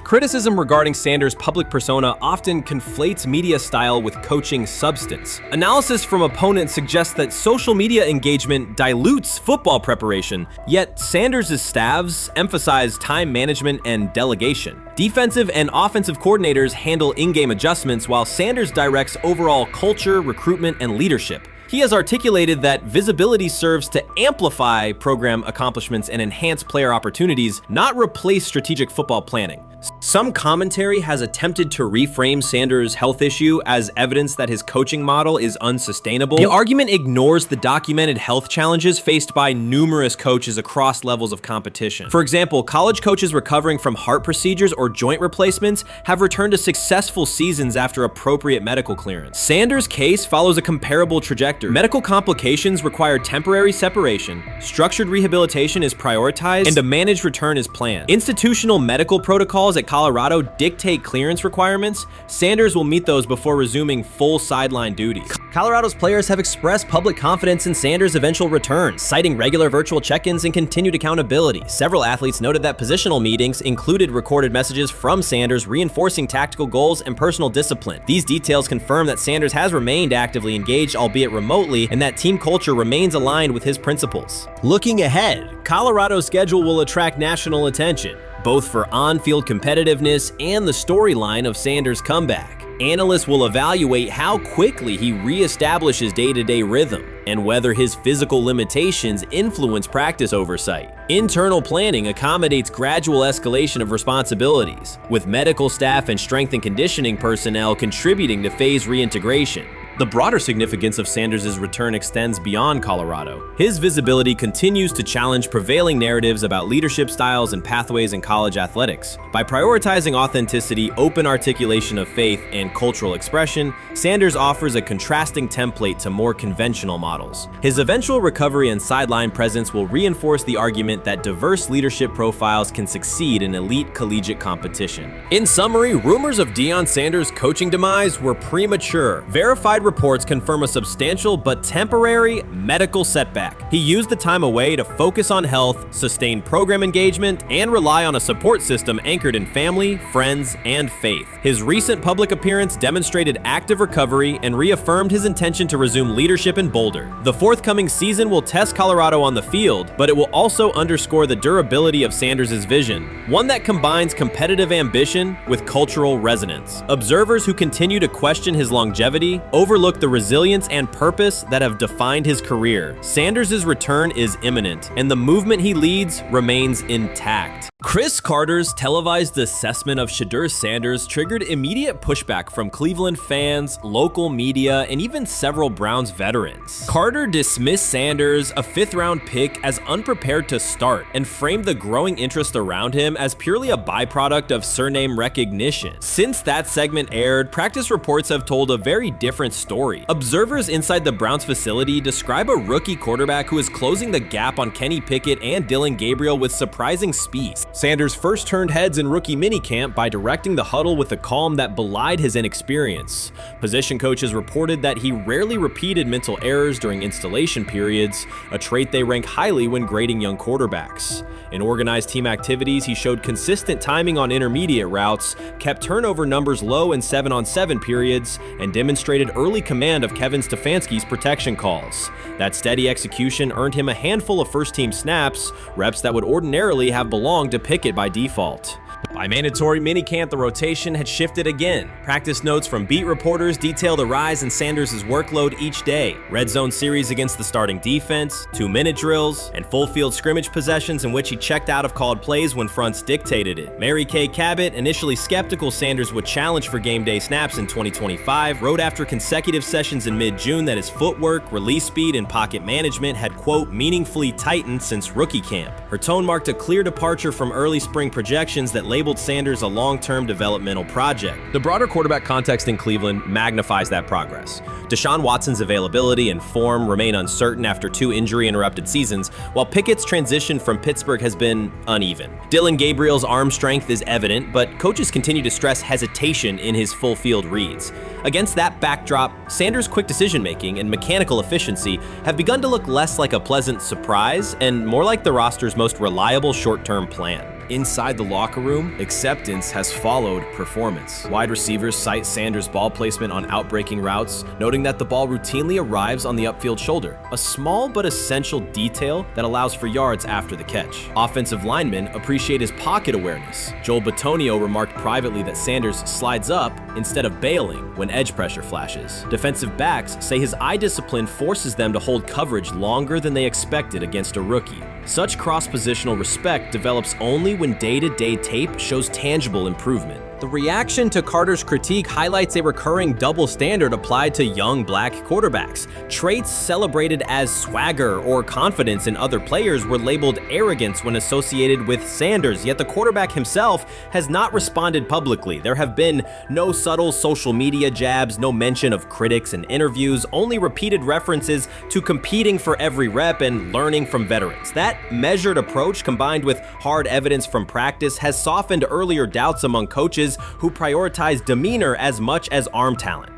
Criticism regarding Sanders' public persona often conflates media style with coaching substance. Analysis from opponents suggests that social media engagement dilutes football preparation, yet Sanders' staffs emphasize time management and delegation. Defensive and offensive coordinators handle in-game adjustments, while Sanders directs overall culture, recruitment, and leadership. He has articulated that visibility serves to amplify program accomplishments and enhance player opportunities, not replace strategic football planning. Some commentary has attempted to reframe Sanders' health issue as evidence that his coaching model is unsustainable. The argument ignores the documented health challenges faced by numerous coaches across levels of competition. For example, college coaches recovering from heart procedures or joint replacements have returned to successful seasons after appropriate medical clearance. Sanders' case follows a comparable trajectory. Medical complications require temporary separation, structured rehabilitation is prioritized, and a managed return is planned. Institutional medical protocols at Colorado dictate clearance requirements. Sanders will meet those before resuming full sideline duties. Colorado's players have expressed public confidence in Sanders' eventual return, citing regular virtual check-ins and continued accountability. Several athletes noted that positional meetings included recorded messages from Sanders reinforcing tactical goals and personal discipline. These details confirm that Sanders has remained actively engaged, albeit remotely, and that team culture remains aligned with his principles. Looking ahead, Colorado's schedule will attract national attention, both for on-field competitiveness and the storyline of Sanders' comeback. Analysts will evaluate how quickly he reestablishes day-to-day rhythm and whether his physical limitations influence practice oversight. Internal planning accommodates gradual escalation of responsibilities, with medical staff and strength and conditioning personnel contributing to phase reintegration. The broader significance of Sanders' return extends beyond Colorado. His visibility continues to challenge prevailing narratives about leadership styles and pathways in college athletics. By prioritizing authenticity, open articulation of faith, and cultural expression, Sanders offers a contrasting template to more conventional models. His eventual recovery and sideline presence will reinforce the argument that diverse leadership profiles can succeed in elite collegiate competition. In summary, rumors of Deion Sanders' coaching demise were premature. Verified reports confirm a substantial but temporary medical setback. He used the time away to focus on health, sustain program engagement, and rely on a support system anchored in family, friends, and faith. His recent public appearance demonstrated active recovery and reaffirmed his intention to resume leadership in Boulder. The forthcoming season will test Colorado on the field, but it will also underscore the durability of Sanders' vision, one that combines competitive ambition with cultural resonance. Observers who continue to question his longevity overlook the resilience and purpose that have defined his career. Sanders' return is imminent, and the movement he leads remains intact. Chris Carter's televised assessment of Shedeur Sanders triggered immediate pushback from Cleveland fans, local media, and even several Browns veterans. Carter dismissed Sanders, a fifth-round pick, as unprepared to start, and framed the growing interest around him as purely a byproduct of surname recognition. Since that segment aired, practice reports have told a very different story. Observers inside the Browns facility describe a rookie quarterback who is closing the gap on Kenny Pickett and Dillon Gabriel with surprising speed. Sanders first turned heads in rookie minicamp by directing the huddle with a calm that belied his inexperience. Position coaches reported that he rarely repeated mental errors during installation periods, a trait they rank highly when grading young quarterbacks. In organized team activities, he showed consistent timing on intermediate routes, kept turnover numbers low in 7-on-7 periods, and demonstrated early command of Kevin Stefanski's protection calls. That steady execution earned him a handful of first-team snaps, reps that would ordinarily have belonged to Pickett by default. By mandatory minicamp, the rotation had shifted again. Practice notes from beat reporters detail the rise in Sanders' workload each day. Red zone series against the starting defense, 2-minute drills, and full field scrimmage possessions in which he checked out of called plays when fronts dictated it. Mary Kay Cabot, initially skeptical Sanders would challenge for game day snaps in 2025, wrote after consecutive sessions in mid-June that his footwork, release speed, and pocket management had, quote, meaningfully tightened since rookie camp. Her tone marked a clear departure from early spring projections that labeled Sanders a long-term developmental project. The broader quarterback context in Cleveland magnifies that progress. Deshaun Watson's availability and form remain uncertain after 2 injury-interrupted seasons, while Pickett's transition from Pittsburgh has been uneven. Dillon Gabriel's arm strength is evident, but coaches continue to stress hesitation in his full-field reads. Against that backdrop, Sanders' quick decision-making and mechanical efficiency have begun to look less like a pleasant surprise and more like the roster's most reliable short-term plan. Inside the locker room, acceptance has followed performance. Wide receivers cite Sanders' ball placement on outbreaking routes, noting that the ball routinely arrives on the upfield shoulder, a small but essential detail that allows for yards after the catch. Offensive linemen appreciate his pocket awareness. Joel Bitonio remarked privately that Sanders slides up instead of bailing when edge pressure flashes. Defensive backs say his eye discipline forces them to hold coverage longer than they expected against a rookie. Such cross-positional respect develops only when day-to-day tape shows tangible improvement. The reaction to Carter's critique highlights a recurring double standard applied to young black quarterbacks. Traits celebrated as swagger or confidence in other players were labeled arrogance when associated with Sanders, yet the quarterback himself has not responded publicly. There have been no subtle social media jabs, no mention of critics in interviews, only repeated references to competing for every rep and learning from veterans. That measured approach, combined with hard evidence from practice, has softened earlier doubts among coaches who prioritize demeanor as much as arm talent.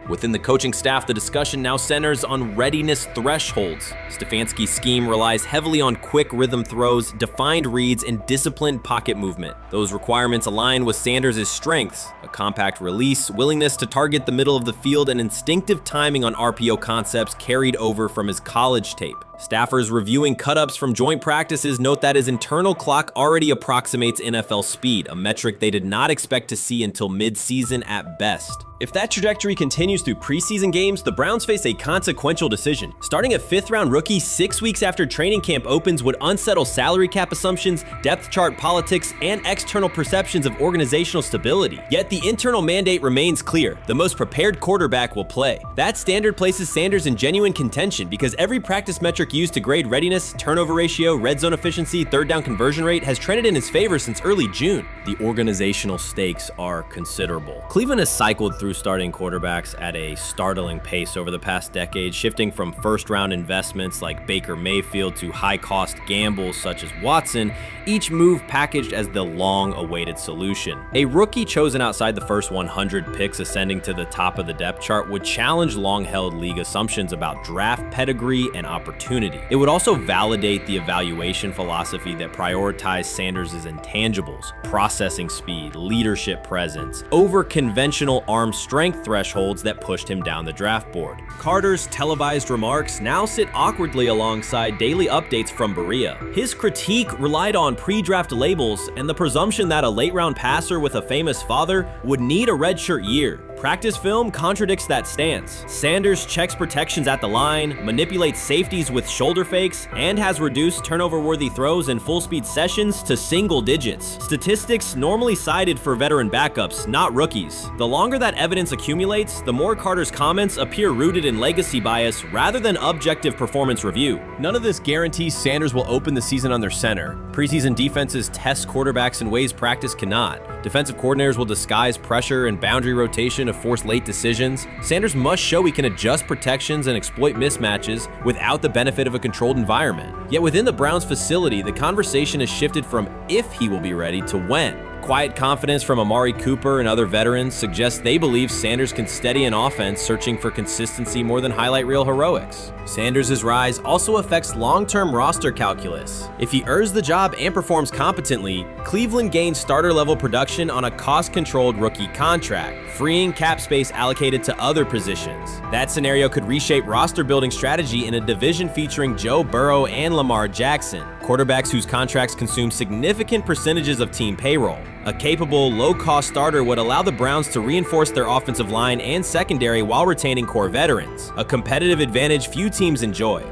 Within the coaching staff, the discussion now centers on readiness thresholds. Stefanski's scheme relies heavily on quick rhythm throws, defined reads, and disciplined pocket movement. Those requirements align with Sanders' strengths: a compact release, willingness to target the middle of the field, and instinctive timing on RPO concepts carried over from his college tape. Staffers reviewing cut-ups from joint practices note that his internal clock already approximates NFL speed, a metric they did not expect to see until mid-season at best. If that trajectory continues through preseason games, the Browns face a consequential decision. Starting a 5th-round rookie 6 weeks after training camp opens would unsettle salary cap assumptions, depth chart politics, and external perceptions of organizational stability. Yet the internal mandate remains clear: the most prepared quarterback will play. That standard places Sanders in genuine contention because every practice metric used to grade readiness, turnover ratio, red zone efficiency, third down conversion rate has trended in his favor since early June. The organizational stakes are considerable. Cleveland has cycled through starting quarterbacks at a startling pace over the past decade, shifting from first-round investments like Baker Mayfield to high-cost gambles such as Watson, each move packaged as the long-awaited solution. A rookie chosen outside the first 100 picks ascending to the top of the depth chart would challenge long-held league assumptions about draft pedigree and opportunity. It would also validate the evaluation philosophy that prioritized Sanders' intangibles: processing speed, leadership presence, over conventional arm strength thresholds that pushed him down the draft board. Carter's televised remarks now sit awkwardly alongside daily updates from Berea. His critique relied on pre-draft labels and the presumption that a late-round passer with a famous father would need a redshirt year. Practice film contradicts that stance. Sanders checks protections at the line, manipulates safeties with shoulder fakes, and has reduced turnover-worthy throws and full-speed sessions to single digits. Statistics normally cited for veteran backups, not rookies. The longer that evidence accumulates, the more Carter's comments appear rooted in legacy bias rather than objective performance review. None of this guarantees Sanders will open the season under center. Preseason defenses test quarterbacks in ways practice cannot. Defensive coordinators will disguise pressure and boundary rotation to force late decisions. Sanders must show he can adjust protections and exploit mismatches without the benefit of a controlled environment. Yet within the Browns facility, the conversation has shifted from if he will be ready to when. Quiet confidence from Amari Cooper and other veterans suggests they believe Sanders can steady an offense searching for consistency more than highlight reel heroics. Sanders' rise also affects long-term roster calculus. If he earns the job and performs competently, Cleveland gains starter-level production on a cost-controlled rookie contract, freeing cap space allocated to other positions. That scenario could reshape roster-building strategy in a division featuring Joe Burrow and Lamar Jackson, quarterbacks whose contracts consume significant percentages of team payroll. A capable, low-cost starter would allow the Browns to reinforce their offensive line and secondary while retaining core veterans, a competitive advantage few teams enjoy.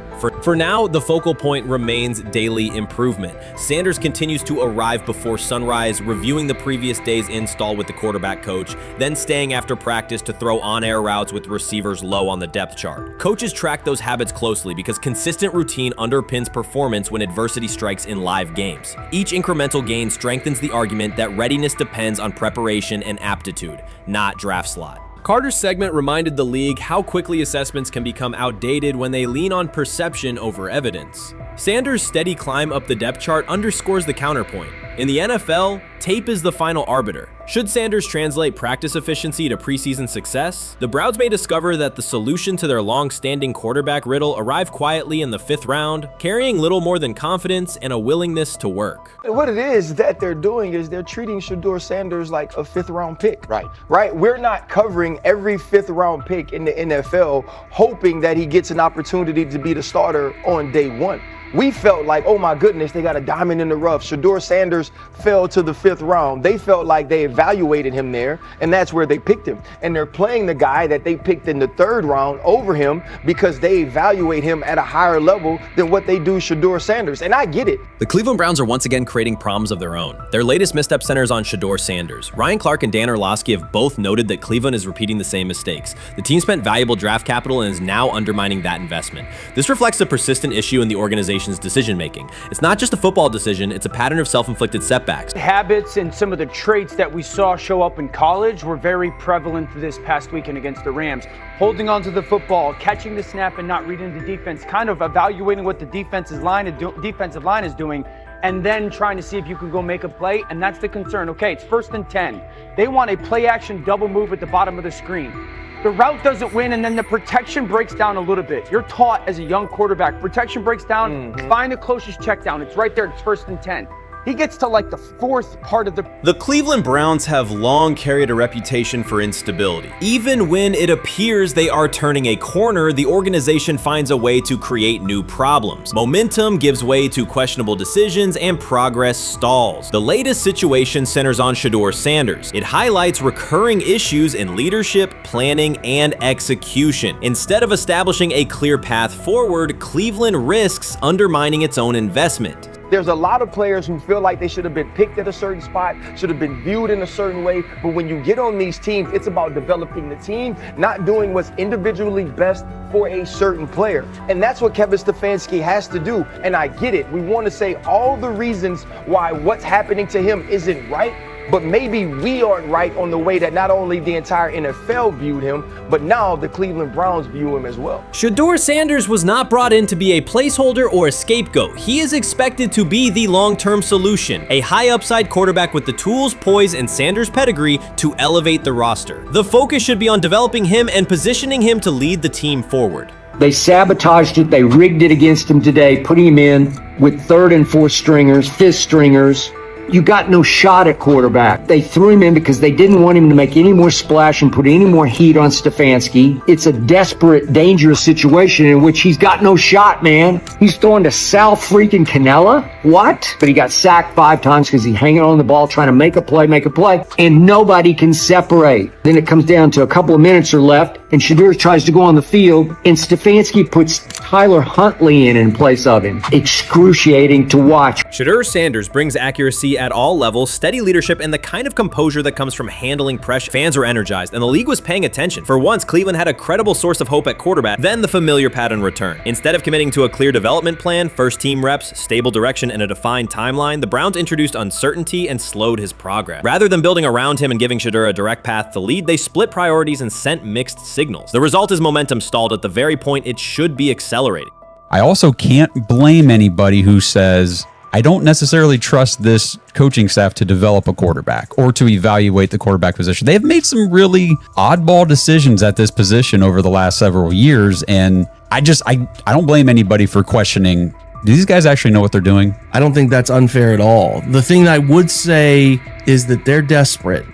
For now, the focal point remains daily improvement. Sanders continues to arrive before sunrise, reviewing the previous day's install with the quarterback coach, then staying after practice to throw on-air routes with receivers low on the depth chart. Coaches track those habits closely because consistent routine underpins performance when adversity strikes in live games. Each incremental gain strengthens the argument that readiness depends on preparation and aptitude, not draft slot. Carter's segment reminded the league how quickly assessments can become outdated when they lean on perception over evidence. Sanders' steady climb up the depth chart underscores the counterpoint. In the NFL, tape is the final arbiter. Should Sanders translate practice efficiency to preseason success? The Browns may discover that the solution to their long-standing quarterback riddle arrived quietly in the 5th round, carrying little more than confidence and a willingness to work. What it is that they're doing is they're treating Shedeur Sanders like a 5th round pick. Right? We're not covering every 5th round pick in the NFL hoping that he gets an opportunity to be the starter on day 1. We felt like, oh my goodness, they got a diamond in the rough. Shedeur Sanders fell to the 5th round. They felt like they evaluated him there, and that's where they picked him. And they're playing the guy that they picked in the 3rd round over him because they evaluate him at a higher level than what they do Shedeur Sanders. And I get it. The Cleveland Browns are once again creating problems of their own. Their latest misstep centers on Shedeur Sanders. Ryan Clark and Dan Orlovsky have both noted that Cleveland is repeating the same mistakes. The team spent valuable draft capital and is now undermining that investment. This reflects a persistent issue in the organization's decision-making. It's not just a football decision, it's a pattern of self-inflicted setbacks. Habits and some of the traits that we saw show up in college were very prevalent this past weekend against the Rams. Holding onto the football, catching the snap and not reading the defense, kind of evaluating what the defensive line is doing, and then trying to see if you can go make a play, and that's the concern. Okay, it's 1st and 10. They want a play-action double move at the bottom of the screen. The route doesn't win, and then the protection breaks down a little bit. You're taught as a young quarterback, protection breaks down, find the closest check down. It's right there, it's 1st and 10. He gets to like the 4th part of the... The Cleveland Browns have long carried a reputation for instability. Even when it appears they are turning a corner, the organization finds a way to create new problems. Momentum gives way to questionable decisions and progress stalls. The latest situation centers on Shedeur Sanders. It highlights recurring issues in leadership, planning, and execution. Instead of establishing a clear path forward, Cleveland risks undermining its own investment. There's a lot of players who feel like they should have been picked at a certain spot, should have been viewed in a certain way. But when you get on these teams, it's about developing the team, not doing what's individually best for a certain player. And that's what Kevin Stefanski has to do. And I get it. We want to say all the reasons why what's happening to him isn't right. But maybe we aren't right on the way that not only the entire NFL viewed him, but now the Cleveland Browns view him as well. Shedeur Sanders was not brought in to be a placeholder or a scapegoat. He is expected to be the long-term solution, a high-upside quarterback with the tools, poise, and Sanders' pedigree to elevate the roster. The focus should be on developing him and positioning him to lead the team forward. They sabotaged it. They rigged it against him today, putting him in with 3rd and 4th stringers, 5th stringers. You got no shot at quarterback. They threw him in because they didn't want him to make any more splash and put any more heat on Stefanski. It's a desperate, dangerous situation in which he's got no shot, man. He's throwing to Sal freaking Canella. What? But he got sacked 5 times because he's hanging on the ball trying to make a play, and nobody can separate. Then it comes down to a couple of minutes are left, and Shedeur tries to go on the field, and Stefanski puts Tyler Huntley in place of him. Excruciating to watch. Shedeur Sanders brings accuracy at all levels, steady leadership, and the kind of composure that comes from handling pressure. Fans were energized, and the league was paying attention. For once, Cleveland had a credible source of hope at quarterback. Then the familiar pattern returned. Instead of committing to a clear development plan, first-team reps, stable direction, and a defined timeline, the Browns introduced uncertainty and slowed his progress. Rather than building around him and giving Shedeur a direct path to lead, they split priorities and sent mixed signals. The result is momentum stalled at the very point it should be accelerating. I also can't blame anybody who says, I don't necessarily trust this coaching staff to develop a quarterback or to evaluate the quarterback position. They've made some really oddball decisions at this position over the last several years, and I don't blame anybody for questioning, do these guys actually know what they're doing? I don't think that's unfair at all. The thing I would say is that they're desperate.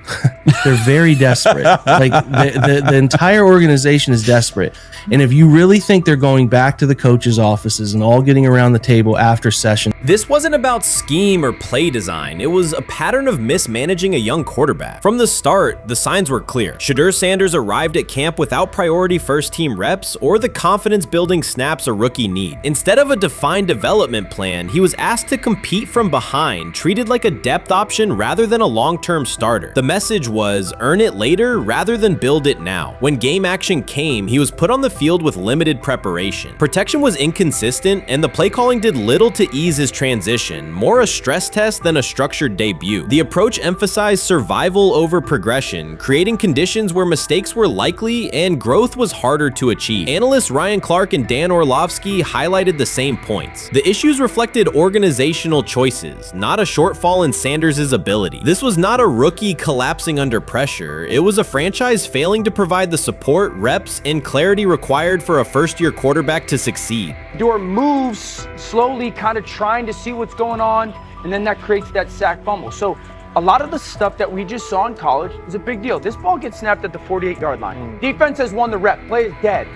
They're very desperate. Like the entire organization is desperate. And if you really think they're going back to the coaches' offices and all getting around the table after session. This wasn't about scheme or play design. It was a pattern of mismanaging a young quarterback. From the start, the signs were clear. Shedeur Sanders arrived at camp without priority first-team reps or the confidence-building snaps a rookie need. Instead of a defined development plan, he was asked to compete from behind, treated like a depth option rather than a long-term starter. The message was earn it later rather than build it now. When game action came, he was put on the field with limited preparation. Protection was inconsistent, and the play calling did little to ease his transition, more a stress test than a structured debut. The approach emphasized survival over progression, creating conditions where mistakes were likely and growth was harder to achieve. Analysts Ryan Clark and Dan Orlovsky highlighted the same points. The issues reflected organizational choices, not a shortfall in Sanders' ability. This was not a rookie collapsing under pressure. It was a franchise failing to provide the support, reps, and clarity required for a first-year quarterback to succeed. Shedeur moves slowly, kind of trying to see what's going on, and then that creates that sack fumble. So a lot of the stuff that we just saw in college is a big deal. This ball gets snapped at the 48-yard line. Defense has won the rep. Play is dead.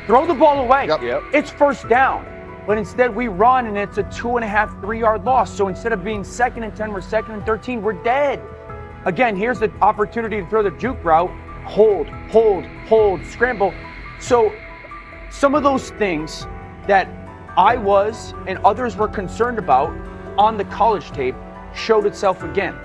Throw the ball away. It's first down. But instead we run and it's a 2.5, 3-yard loss. So instead of being 2nd and 10, we're 2nd and 13. We're dead. Again, here's the opportunity to throw the juke route. Hold, scramble. So some of those things that I was and others were concerned about on the college tape showed itself again.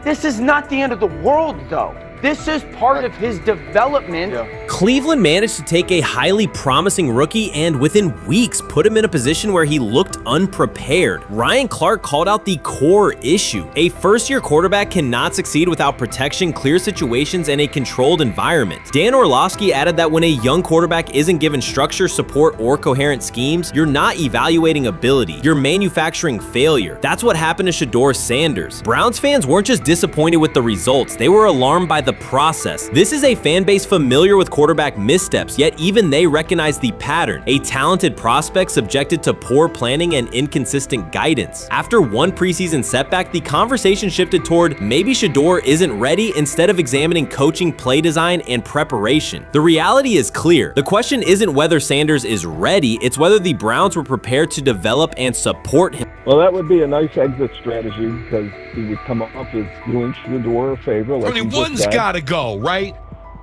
This is not the end of the world, though. This is part of his development. Cleveland managed to take a highly promising rookie and within weeks put him in a position where he looked unprepared. Ryan Clark called out the core issue. A first-year quarterback cannot succeed without protection, clear situations, and a controlled environment. Dan Orlovsky added that when a young quarterback isn't given structure, support, or coherent schemes, you're not evaluating ability, you're manufacturing failure. That's what happened to Shedeur Sanders. Browns fans weren't just disappointed with the results, they were alarmed by the process. This is a fan base familiar with quarterback missteps, yet even they recognize the pattern. A talented prospect subjected to poor planning and inconsistent guidance. After one preseason setback, the conversation shifted toward maybe Shedeur isn't ready instead of examining coaching, play design, and preparation. The reality is clear. The question isn't whether Sanders is ready, it's whether the Browns were prepared to develop and support him. Well, that would be a nice exit strategy because he would come up as doing Shedeur a favor. Like one's got to go, right?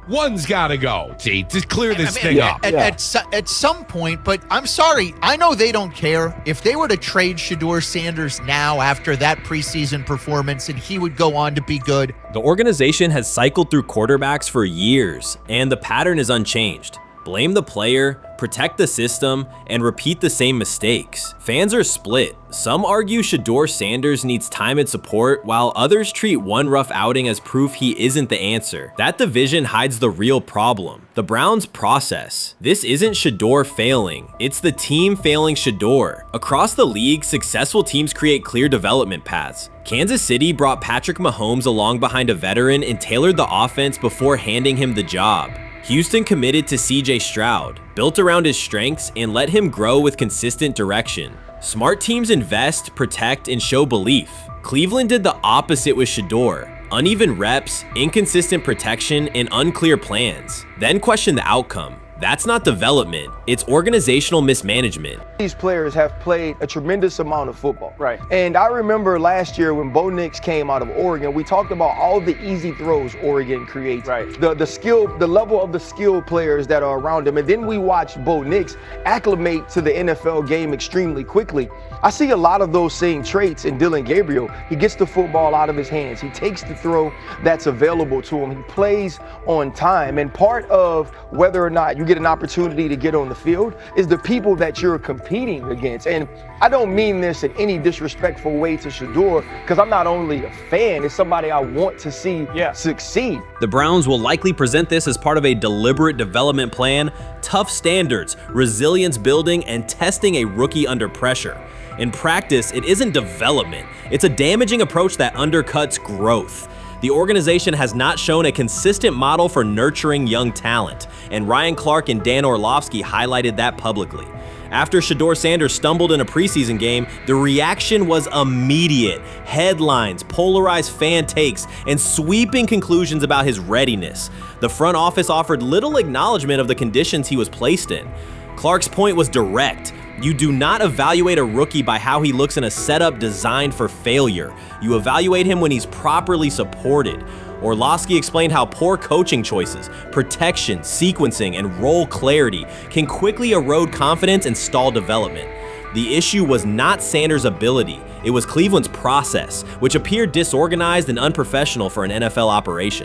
One's got to go. Gee, to clear this thing up. At some point, but I'm sorry, I know they don't care. If they were to trade Shedeur Sanders now after that preseason performance and he would go on to be good. The organization has cycled through quarterbacks for years, and the pattern is unchanged. Blame the player, protect the system, and repeat the same mistakes. Fans are split. Some argue Shedeur Sanders needs time and support, while others treat one rough outing as proof he isn't the answer. That division hides the real problem, the Browns' process. This isn't Shedeur failing, it's the team failing Shedeur. Across the league, successful teams create clear development paths. Kansas City brought Patrick Mahomes along behind a veteran and tailored the offense before handing him the job. Houston committed to CJ Stroud, built around his strengths, and let him grow with consistent direction. Smart teams invest, protect, and show belief. Cleveland did the opposite with Shedeur. Uneven reps, inconsistent protection, and unclear plans. Then question the outcome. That's not development, it's organizational mismanagement. These players have played a tremendous amount of football. Right. And I remember last year when Bo Nix came out of Oregon, we talked about all the easy throws Oregon creates. Right. The level of the skill players that are around him. And then we watched Bo Nix acclimate to the NFL game extremely quickly. I see a lot of those same traits in Dillon Gabriel. He gets the football out of his hands. He takes the throw that's available to him. He plays on time. And part of whether or not you get an opportunity to get on the field is the people that you're competing against. And I don't mean this in any disrespectful way to Shedeur, because I'm not only a fan, it's somebody I want to see succeed. The Browns will likely present this as part of a deliberate development plan, tough standards, resilience building, and testing a rookie under pressure. In practice, it isn't development. It's a damaging approach that undercuts growth. The organization has not shown a consistent model for nurturing young talent, and Ryan Clark and Dan Orlovsky highlighted that publicly. After Shedeur Sanders stumbled in a preseason game, the reaction was immediate. Headlines, polarized fan takes, and sweeping conclusions about his readiness. The front office offered little acknowledgement of the conditions he was placed in. Clark's point was direct. You do not evaluate a rookie by how he looks in a setup designed for failure. You evaluate him when he's properly supported. Orlovsky explained how poor coaching choices, protection, sequencing, and role clarity can quickly erode confidence and stall development. The issue was not Sanders' ability, it was Cleveland's process, which appeared disorganized and unprofessional for an NFL operation.